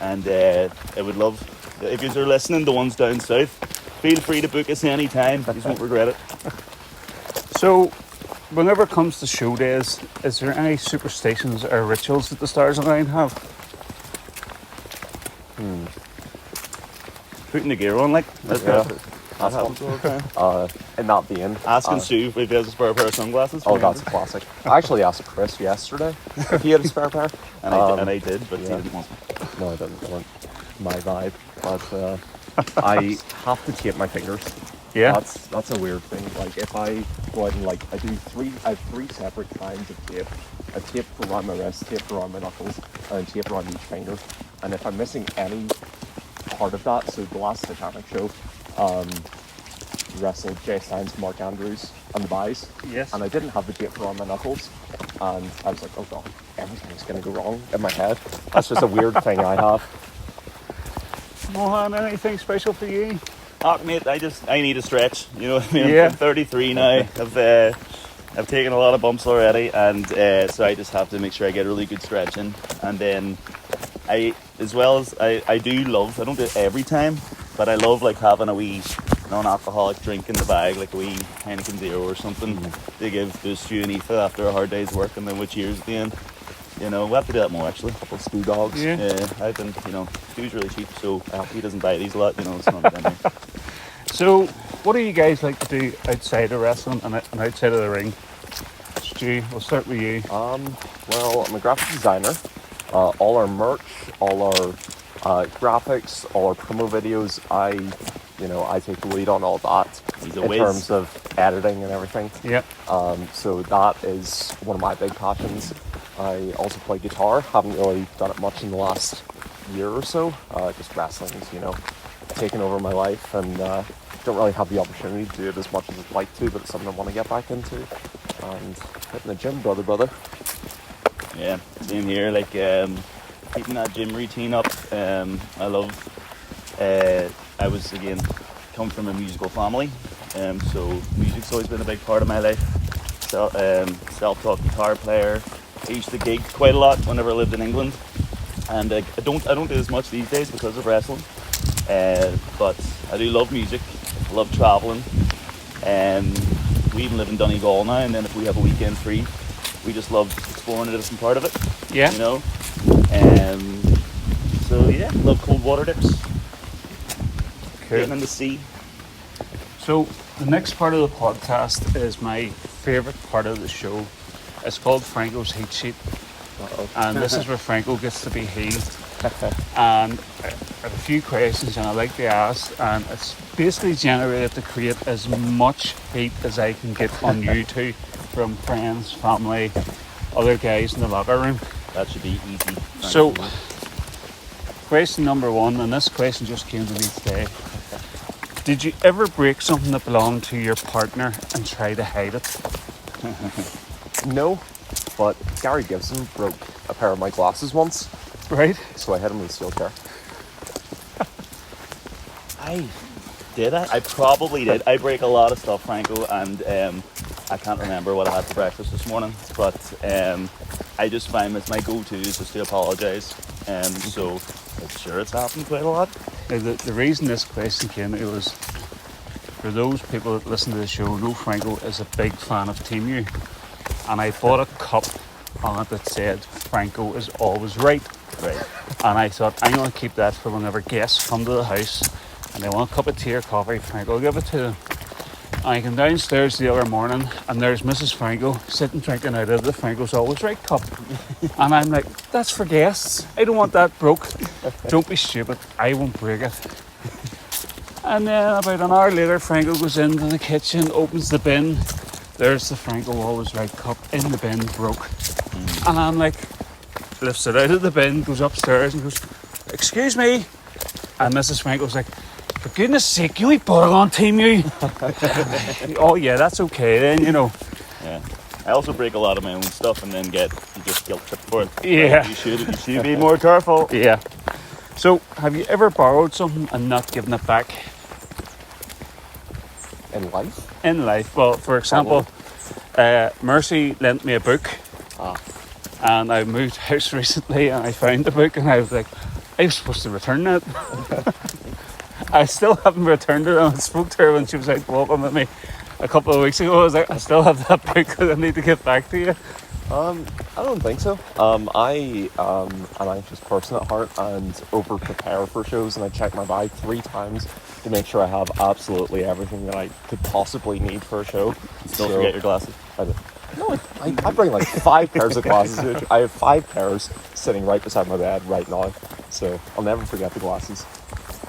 And I would love, if you're listening, the ones down south, feel free to book us anytime. You won't regret it. So, whenever it comes to show days, is there any superstitions or rituals that the Stars Align have? Putting the gear on, that happens all the time. In that vein, Asking Sue if he has a spare pair of sunglasses. oh, that's a classic. I actually asked Chris yesterday if he had a spare pair. And I did, but he didn't want me. No, I didn't want my vibe. But I have to tape my fingers. Yeah. That's a weird thing. Like, if I go out and I have three separate kinds of tape. A tape around my wrist, tape around my knuckles, and tape around each finger. And if I'm missing any part of that, so the last Titanic show, wrestled Jay Styles, Mark Andrews, and the Buys. Yes. And I didn't have the tape around my knuckles, and I was like, oh god, everything's gonna go wrong in my head. That's just a weird thing I have. Mohan, anything special for you? Oh, mate, I need a stretch. You know what I mean? Yeah. I'm 33 now. I've taken a lot of bumps already, and so I just have to make sure I get a really good stretch in. And then I do love, I don't do it every time, but I love having a wee non-alcoholic drink in the bag, like a wee Heineken Zero or something, to give boost to you and Aoife after a hard day's work, and then with cheers at the end. You know, we have to do that more actually. A couple of stew dogs. Yeah. I've been, stew's really cheap, so he doesn't buy these a lot, it's not a So, what do you guys like to do outside of wrestling and outside of the ring? Stu, we'll start with you. Well, I'm a graphic designer. All our merch, all our graphics, all our promo videos, I take the lead on all that He's a in whiz. terms of editing and everything. Yeah. So that is one of my big passions. I also play guitar. Haven't really done it much in the last year or so. Just wrestling's, taken over my life, and don't really have the opportunity to do it as much as I'd like to, but it's something I want to get back into. And hitting the gym, brother. Yeah, same here. Keeping that gym routine up. I love. I was come from a musical family, so music's always been a big part of my life. So, self-taught guitar player, I used to gig quite a lot whenever I lived in England, and I don't do as much these days because of wrestling. But I do love music. I love traveling. We even live in Donegal now, and then if we have a weekend free, we just love exploring a different part of it. Yeah. You know. So yeah, love cold water dips. Cool. Getting in the sea. So the next part of the podcast is my favourite part of the show. It's called Franco's Heat Sheet. And this is where Franco gets to be healed. And I have a few questions and I like to ask, and it's basically generated to create as much heat as I can get on you two from friends, family, other guys in the locker room. That should be easy. So, question number one, and this question just came to me today. Did you ever break something that belonged to your partner and try to hide it? No, but Gary Gibson broke a pair of my glasses once, Right? so I hit him with a steel chair. I probably did. I break a lot of stuff, Franco, and I can't remember what I had for breakfast this morning. But I just find it's my go-to is just to apologise. So I'm sure it's happened quite a lot. Now, the reason this question came to me was for those people that listen to the show know Franco is a big fan of Team U. And I bought a cup on it that said Franco is always right. Right. And I thought I'm going to keep that for whenever guests come to the house and they want a cup of tea or coffee, Franco will give it to them. And I came downstairs the other morning and there's Mrs. Franco sitting drinking out of the Franco's Always Right cup. And I'm like, that's for guests. I don't want that broke. Don't be stupid. I won't break it. And then about an hour later, Franco goes into the kitchen, opens the bin. There's the Franco Always Right cup in the bin, broke. And I'm like, lifts it out of the bin, goes upstairs and goes, excuse me. And Mrs. Franco's like, for goodness sake, can we put it on Team U? Oh yeah, that's okay then, you know. Yeah. I also break a lot of my own stuff and then you just guilt tripped for it. Yeah. Like, you should be more careful. Yeah. So, have you ever borrowed something and not given it back? In life? In life? Well, for example, Mercy lent me a book. And I moved house recently and I found the book and I was like, I was supposed to return that. I still haven't returned it, and I spoke to her when she was out walking with me a couple of weeks ago. I was like, I still have that book that I need to get back to you. I don't think so. I am an anxious person at heart and over prepare for shows, and I check my bag 3 times to make sure I have absolutely everything that I could possibly need for a show. Don't forget your glasses. No, I bring like 5 pairs of glasses. I have 5 pairs sitting right beside my bed right now, so I'll never forget the glasses.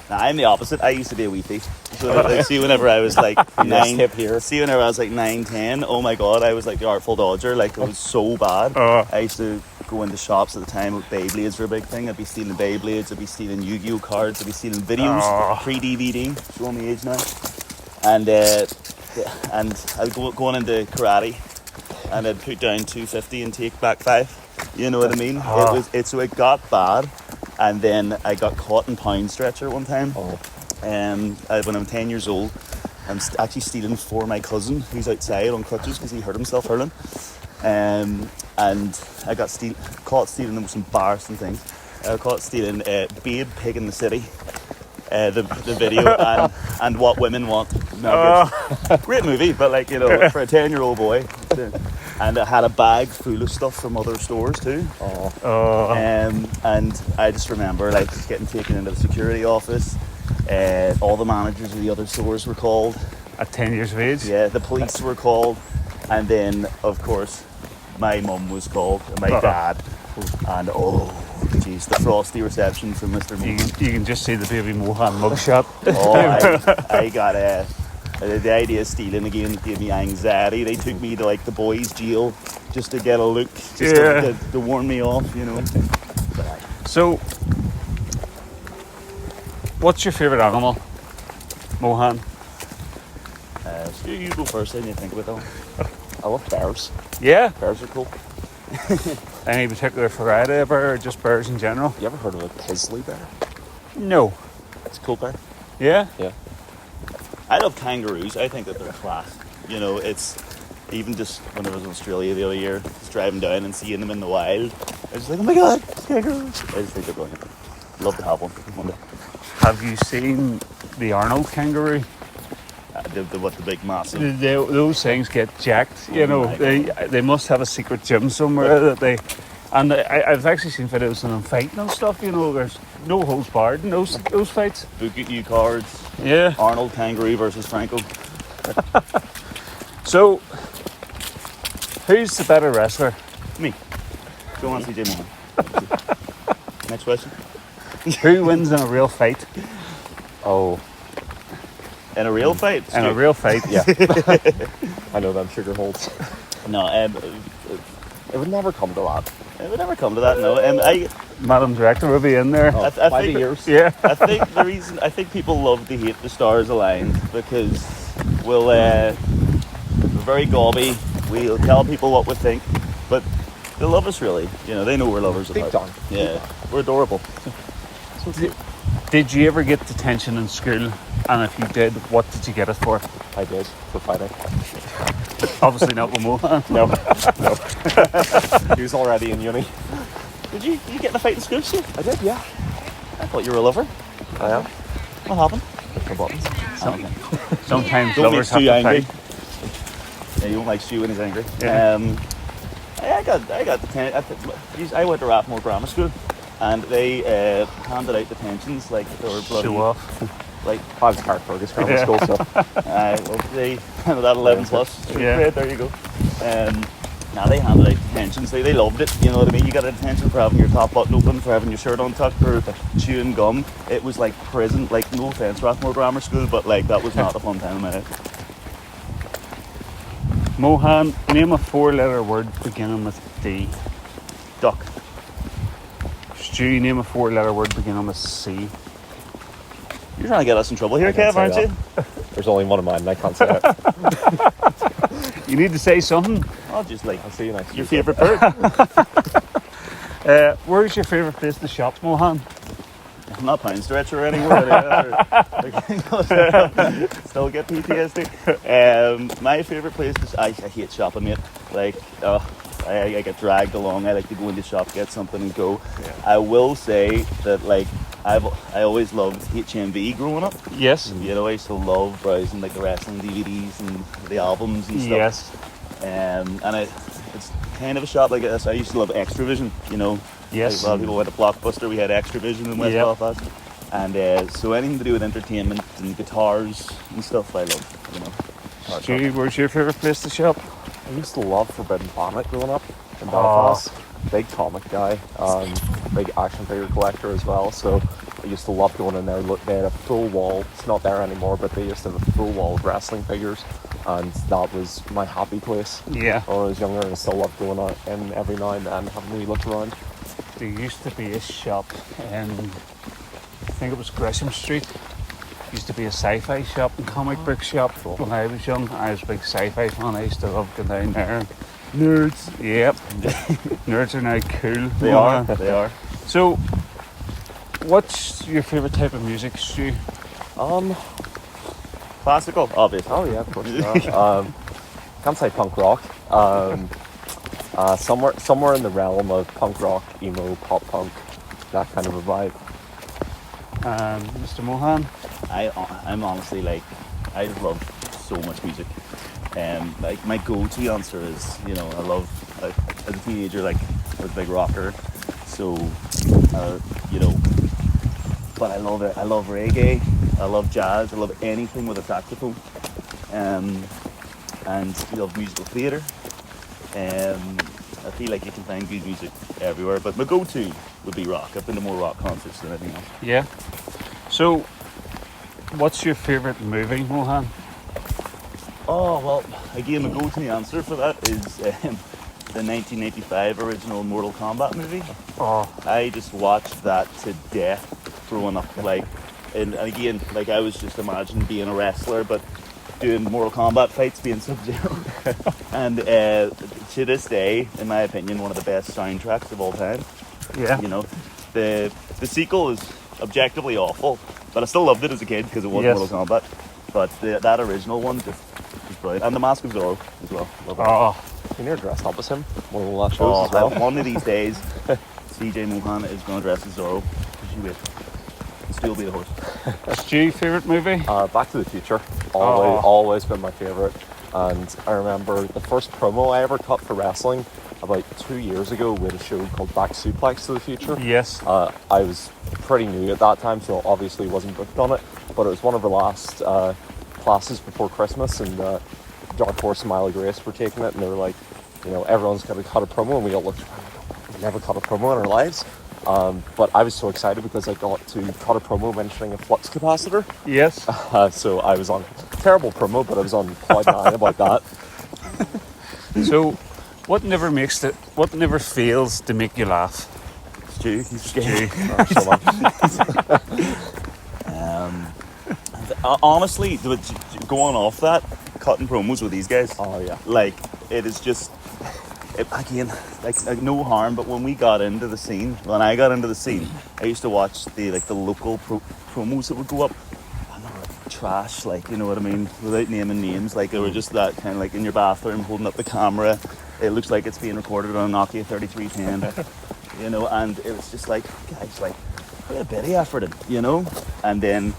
Nah, I'm the opposite. I used to be a wee thief. So see, whenever I was like whenever I was like 9, 10, oh my god, I was like the Artful Dodger. Like, it was so bad. I used to go into shops at the time. Beyblades were a big thing. I'd be stealing Beyblades. I'd be stealing Yu-Gi-Oh cards. I'd be stealing videos, pre-DVD. Showing me age now. And I'd go on into karate, and I'd put down 250 and take back 5. You know what I mean? So it got bad. And then I got caught in pound stretcher one time. When I'm 10 years old, I'm actually stealing for my cousin who's outside on crutches because he hurt himself hurling. And I got caught stealing them, some embarrassing things. I got caught stealing Babe Pig in the City, the video, and What Women Want. Great movie, but like, you know, for a 10-year-old boy. And I had a bag full of stuff from other stores too. And I just remember like getting taken into the security office. All the managers of the other stores were called. At 10 years of age? Yeah, the police were called. And then, of course, my mum was called, and my dad. And oh, jeez, the frosty reception from Mr. Mohan. You can just see the baby Mohan mugshot. I got the idea of stealing again gave me anxiety. They took me to like the boys' jail just to get a look, to warn me off, you know. So, what's your favourite animal, Mohan? So you go first, then you think about that one. I love bears. Yeah? Bears are cool. Any particular variety of bird or just birds in general? You ever heard of a Paisley bear? No. It's a cool bear. Yeah? Yeah. I love kangaroos. I think that they're class. You know, Even just when I was in Australia the other year, just driving down and seeing them in the wild, I was just like, oh my god, kangaroos! I just think they're brilliant. Love to have one day. Have you seen the Arnold kangaroo? The big massive. Those things get jacked. You Oh know, my they must have a secret gym somewhere that they. And I've actually seen videos of them fighting and stuff. You know, there's no holds barred in those fights. Book at you cards. Yeah. Arnold kangaroo versus Franco. So, who's the better wrestler? Me. Go on, CJ Mohan. Next question. Who wins in a real fight? Oh, In a real fight? In a real fight, yeah. I know them sugar holds. No, It would never come to that. it would never come to that. No, Madam Director will be in there. Oh, I by think the years. Yeah. I think people love to hate the stars aligned because we're very gobby. We'll tell people what we think, but they love us really. You know, they know we're lovers of Deep art. down. Yeah, we're adorable. Did you ever get detention in school? And if you did, what did you get it for? I did for fighting. Obviously not with Mohan. No. He was already in uni. Did you get in a fight in school, Stu? I did, yeah. I thought you were a lover. I am. What happened? Push my buttons. Sometimes Don't make lovers have Stu to angry. fight. Yeah, you don't like Stu when he's angry. Yeah. I got I went to Rathmore Grammar School, and they handed out detentions like they were bloody. Show off. Like I was Cartburgess Grammar School, so they handed that 11 plus. Yeah. Great, there you go. Now they handed out detentions. They loved it. You know what I mean? You got a detention for having your top button open, for having your shirt untucked, for chewing gum. It was like prison. Like, no offense, Rathmore Grammar School, but like that was not a fun time in my life. Mohan, name a 4-letter word beginning with D. Duck. Stu, name a 4-letter word beginning with C. You're trying to get us in trouble here, I can't Kev, say aren't you? there's only one of mine and I can't say it. You need to say something. I'll just like I'll see you next your Tuesday. favourite bird. Where's your favourite place to shop, Mohan? I'm not pound stretcher anymore. Still get PTSD. My favourite place is I hate shopping, mate. Like, I get dragged along. I like to go into the shop, get something, and go. Yeah. I will say that like I always loved HMV growing up. Yes. You know, I used to love browsing like the wrestling DVDs and the albums and stuff. Yes. And it's kind of a shop like this. I used to love Extravision. You know. Yes. Like a lot of people went to Blockbuster. We had Extravision in West Yep. Belfast. And so anything to do with entertainment and guitars and stuff, I love. You know. Guitar Stu, where's your favourite place to shop? I used to love Forbidden Planet growing up in Belfast. Big comic guy, big action figure collector as well. So I used to love going in there. Look, they had a full wall. It's not there anymore, but they used to have a full wall of wrestling figures, and that was my happy place. Yeah. When I was younger, and I still loved going out in every now and then, having a wee look around. There used to be a shop in, I think it was Gresham Street. Used to be a sci-fi shop and comic book shop when I was young. I was a big sci-fi fan. I used to love going down there. Nerds. Yep. Nerds are now cool. They are. They are. So, what's your favourite type of music, Stu? Classical, obviously. Oh yeah, of course. Can't say punk rock. Somewhere in the realm of punk rock, emo, pop punk, that kind of a vibe. Mr. Mohan? I'm honestly like, I just love so much music. Like my go-to answer is, you know, I love, as a teenager, like I was a big rocker, so you know, but I love it. I love reggae. I love jazz. I love anything with a saxophone. And I love musical theatre. I feel like you can find good music everywhere, but my go-to would be rock. I've been to more rock concerts than anything else. Yeah. So, what's your favourite movie, Mohan? Oh, well, again, the go-to answer for that is the 1985 original Mortal Kombat movie. Oh, I just watched that to death growing up. Like, and again, like I was just imagining being a wrestler, but doing Mortal Kombat fights, being Sub-Zero. And to this day, in my opinion, one of the best soundtracks of all time. yeah. You know, the sequel is objectively awful, but I still loved it as a kid because it was Yes. Mortal Kombat. But that original one, just was brilliant. And the Mask of Zorro as well. Love it. Oh, You near dressed up as him. One of the last shows as well. One of these days, CJ Mohan is going to dress as Zorro. Because you wait. Still be the horse. Stu, favourite movie? Back to the Future. Oh. Always been my favourite. And I remember the first promo I ever cut for wrestling about 2 years ago with a show called Back Suplex to the Future. Yes. I was pretty new at that time, so obviously wasn't booked on it. But it was one of the last classes before Christmas, and Dark Horse and Miley Grace were taking it, and they were like, everyone's got to cut a promo, and we all looked around like, we've never cut a promo in our lives. But I was so excited because I got to cut a promo mentioning a flux capacitor. Yes. So I was on terrible promo, but I was on cloud nine about that. So, what never fails to make you laugh? Stu, he's scared. So much. Honestly, going off that, cutting promos with these guys. Oh yeah. Like, it is just, again, like no harm, but when we got into the scene, when I got into the scene, I used to watch the local promos that would go up, and they were trash, like, you know what I mean, without naming names, like, they were just that kind of like in your bathroom, holding up the camera, it looks like it's being recorded on a Nokia 3310, and it was just like, guys, like, put a bit of effort in, and then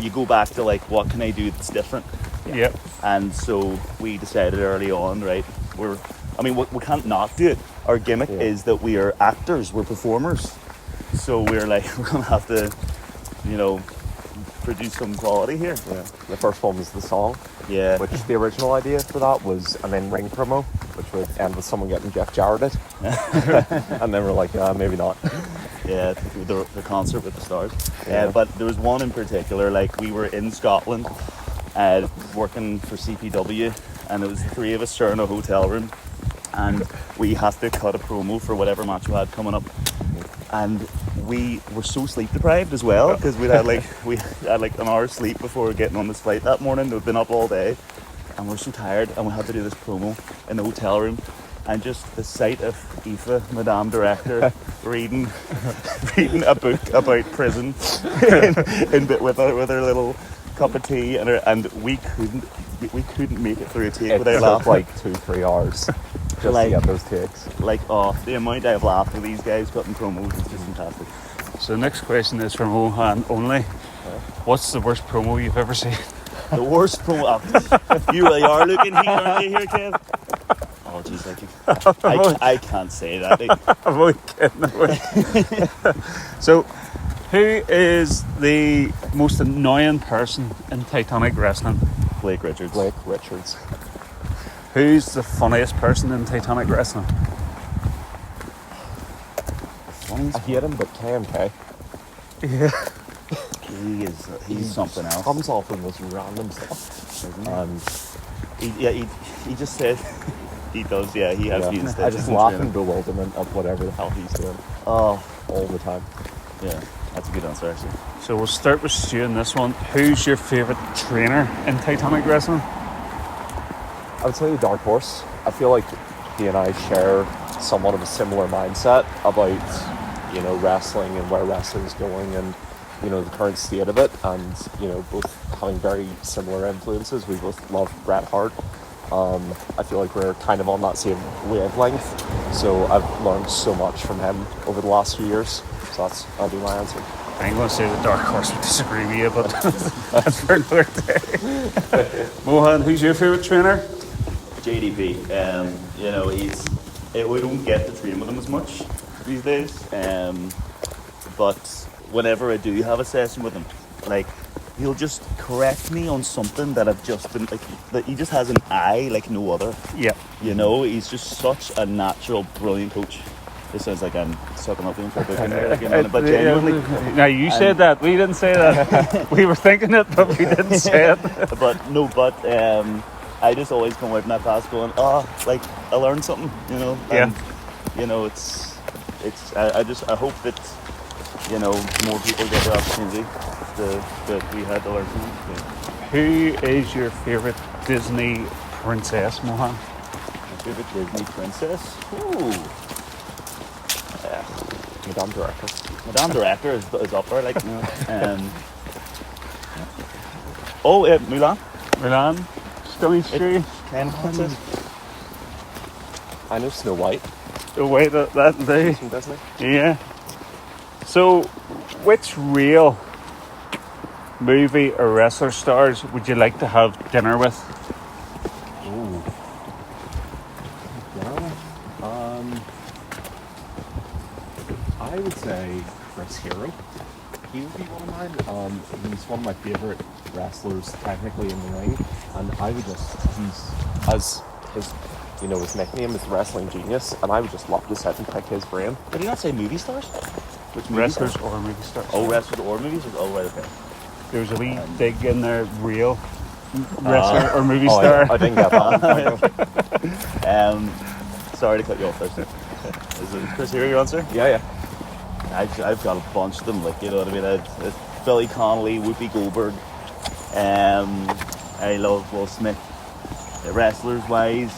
you go back to like, what can I do that's different? Yep. And so we decided early on, right, we can't not do it. Our gimmick is that we are actors, we're performers. So we're like, we're going to have to, produce some quality here. Yeah. The first one was the song. Yeah. Which the original idea for that was an in-ring promo, which would end with someone getting Jeff Jarrett. And then we're like, maybe not. Yeah, the concert with the stars. Yeah. But there was one in particular, like we were in Scotland working for CPW, and it was the three of us sharing a hotel room, and we had to cut a promo for whatever match we had coming up. And we were so sleep deprived as well, because we had like an hour's sleep before getting on this flight that morning. We'd been up all day, and we're so tired, and we had to do this promo in the hotel room. And just the sight of Aoife, Madame Director, reading a book about prison with her little cup of tea, and we couldn't make it through a take without took laughing. like 2-3 hours just to get those takes. Like, the amount I've laughed with these guys cutting promos is just fantastic. So the next question is from Mohan only. What's the worst promo you've ever seen? The worst promo. You really are looking heat, aren't you, here, Kev? Oh, jeez, I can't say that. I'm only kidding. So, who is the most annoying person in Titanic wrestling? Blake Richards. Blake Richards. Who's the funniest person in Titanic wrestling? I hate him, but KMK. Yeah. He's something else. Comes off with this random stuff. And He just said he does. Yeah, he has been. I just laugh in bewilderment at whatever the hell he's doing. Oh, all the time. Yeah, that's a good answer actually. So we'll start with Stu in this one. Who's your favourite trainer in Titanic wrestling? I would say the Dark Horse. I feel like he and I share somewhat of a similar mindset about, wrestling and where wrestling is going, and the current state of it, and both having very similar influences. We both love Bret Hart. I feel like we're kind of on that same wavelength, so I've learned so much from him over the last few years. So that'll be my answer. I'm going to say the Dark Horse would disagree with you, but that's for another day. Mohan, who's your favourite trainer? JDP. We don't get to train with him as much these days. But whenever I do have a session with him, like, he'll just correct me on something that I've just been like. That he just has an eye like no other. Yeah. He's just such a natural, brilliant coach. It sounds like I'm sucking up the info but genuinely. Now you said that. We didn't say that. We were thinking it, but we didn't say it. I just always come away from that class going, I learned something, And, I hope that, more people get the opportunity that we had to learn from him. Yeah. Who is your favourite Disney princess, Mohan? My favourite Disney princess? Ooh. Madame Director. Madame Director is up there, Mulan. Mulan. Don't screw. Ken, what's it? I know Snow White The way that they. from Disney. Yeah. So, which real movie or wrestler stars would you like to have dinner with? Ooh. Yeah. I would say Chris Hero. He would be one of mine. He's one of my favorite wrestlers, technically in the ring, and I would he's as his, his nickname is Wrestling Genius, and I would just love to sit and pick his brain. Did he not say movie stars? Which movie Wrestlers stars? or movie stars? Oh, wrestlers or movies? Oh, right, okay. There's a wee dig in there, real wrestler or movie Oh, star. I didn't get that. Sorry to cut you off there, sir. Is it Chris Hero your answer? Yeah. I've got a bunch of them, like, you know what I mean? It's Billy Connolly, Whoopi Goldberg. I love Will Smith. Wrestlers wise,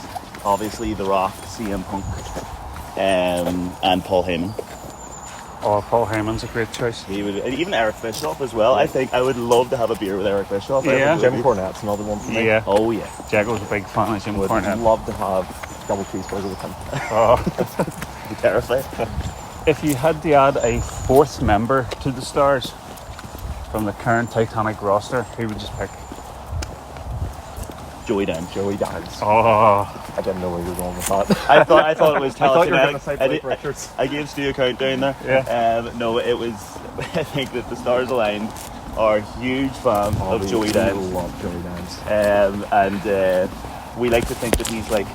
obviously The Rock, CM Punk, and Paul Heyman. Oh, Paul Heyman's a great choice. He would, and even Eric Bischoff as well. I think I would love to have a beer with Eric Bischoff. Yeah. Jim Cornette's another one for me. Yeah. Oh yeah. Jago's a big fan of Jim Would Cornette. love to have double cheeseburger with him. Oh. Be terrified. If you had to add a fourth member to the stars from the current Titanic roster, who would you pick? Joey Dance. Joey Dance. Oh, I didn't know where you were going with that. I thought it was I thought you were going to telekinetic. say I Blake did- Richards. I gave Stu a countdown there. Yeah. No, it was. I think that the stars aligned are a huge fan of Joey We Dance. love Joey Dance. And we like to think that he's like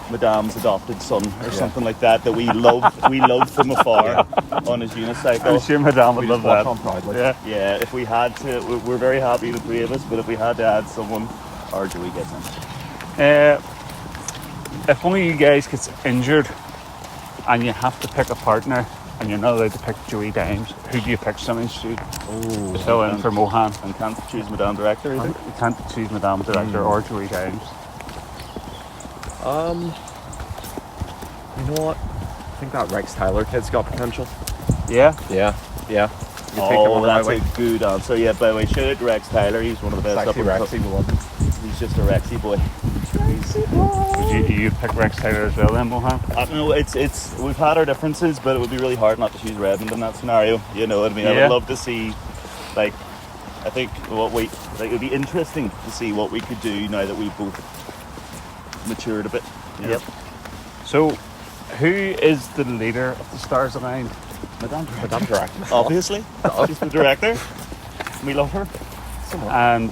Madame's adopted son or something like that. That we love from afar on his I'm unicycle. sure Madame would We love just that. walk on proudly. Yeah. Yeah, if we had to, we're very happy the three of us. But if we had to add someone, our Joey gets in. If one of you guys gets injured and you have to pick a partner and you're not allowed to pick Joey Dimes, who do you pick? Something to fill in for Mohan. And can't choose Madame Director either. You can't choose Madame Director or Joey Dimes. You know what? I think that Rex Tyler kid's got potential. Yeah. Yeah. You take him Oh, under my that's wing. a good answer. Yeah, by the way, shout out to Rex Tyler. He's one of the best Sexy Rexy, we love him. He's just a Rexy boy. Would you pick Rex Taylor as well then, Mohan? No, it's we've had our differences, but it would be really hard not to choose Redmond in that scenario. You know what I mean? I Yeah. would love to see, like, I think it would be interesting to see what we could do now that we've both matured a bit. you know? Yep. So, who is the leader of the Stars Aligned? Madame Madame Director. Obviously, she's the director. We love her. And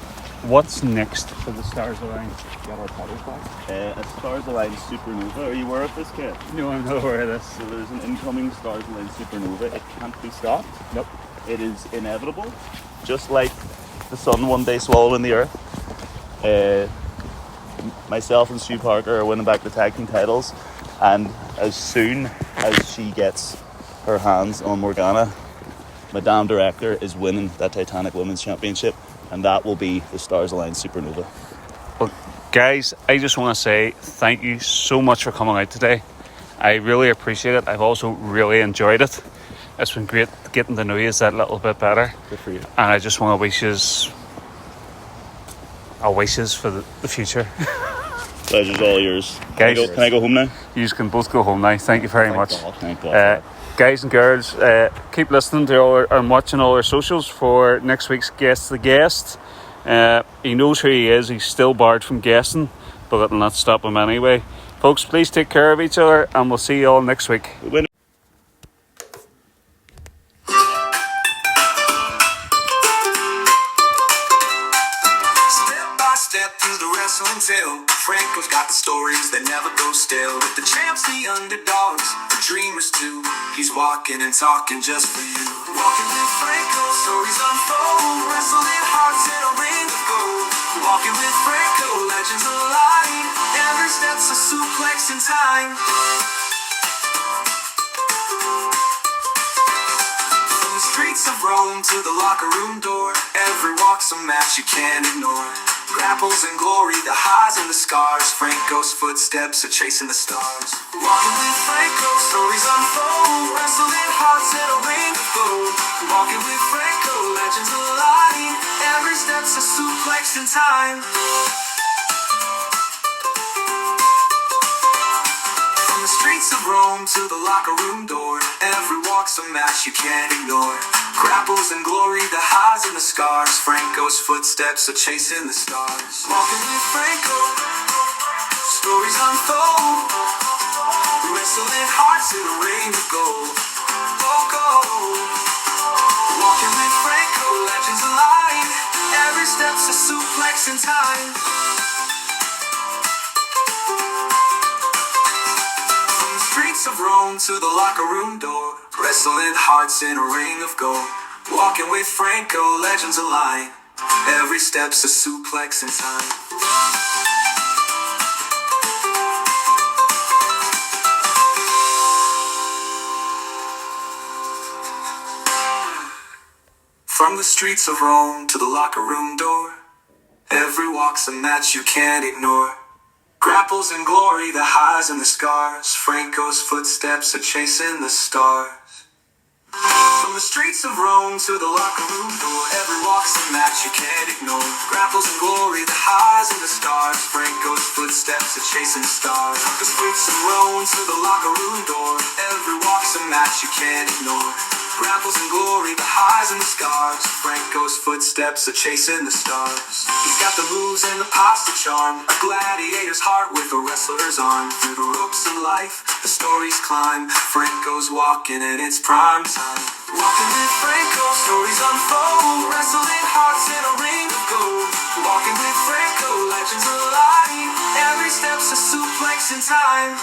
what's next for the Stars Aligned? Get our titles back. A Stars Aligned Supernova. Are you aware of this, kid? No, I'm not aware of this. So there's an incoming Stars Aligned Supernova. It can't be stopped. Nope. It is inevitable. Just like the sun one day swallowing the earth. Myself and Stu Parker are winning back the tag team titles, and as soon as she gets her hands on Morgana, Madame Director is winning that Titanic Women's Championship, and that will be the Stars Aligned Supernova. Well, guys, I just want to say thank you so much for coming out today. I really appreciate it. I've also really enjoyed it. It's been great getting to know you that little bit better. Good for you. And I just want to wish you wishes for the future. Pleasure's all yours. Guys. Can I go home now? You can both go home now. Thank you very much. God. Thank God. Guys and girls, keep listening to and watching all our socials for next week's Guest the Guest. He knows who he is. He's still barred from guessing, but it'll not stop him anyway. Folks, please take care of each other, and we'll see you all next week. Win- Step by step through the wrestling tale, Franco's got the stories that never go stale. With the champs, the underdogs, the dreamers too. He's walking and talking just for you. Walking with Franco, stories unfold. Wrestling hearts in a ring of gold. Walking with Franco, legends alive. Every step's a suplex in time. From the streets of Rome to the locker room door, every walk's a match you can't ignore. Grapples and glory, the highs and the scars. Franco's footsteps are chasing the stars. Walking with Franco, stories unfold. Wrestling hearts in a ring of gold. Walking with Franco, legends alive. Every step's a suplex in time. the streets of Rome to the locker room door, every walk's a match you can't ignore. Grapples and glory, the highs and the scars, Franco's footsteps are chasing the stars. Walking with Franco, stories unfold, wrestling hearts in a rain of gold. Oh, gold. Walking with Franco, legends alive, every step's a suplex in time. Streets of Rome to the locker room door, wrestling hearts in a ring of gold. Walking with Franco, legends align, every step's a suplex in time. From the streets of Rome to the locker room door, every walk's a match you can't ignore. Grapples and glory, the highs and the scars, Franco's footsteps are chasing the stars. From the streets of Rome to the locker room door, every walk's a match you can't ignore. Grapples and glory, the highs and the stars, Franco's footsteps are chasing the stars. From the streets of Rome to the locker room door, every walk's a match you can't ignore. Grapples and glory, the highs and the scars, Franco's footsteps are chasing the stars. He's got the moves and the pasta charm, a gladiator's heart with a wrestler's arm. Through the ropes of life, the stories climb, Franco's walking and it's prime time. Walking with Franco, stories unfold, wrestling hearts in a ring of gold. Walking with Franco, legends alive, every step's a suplex in time.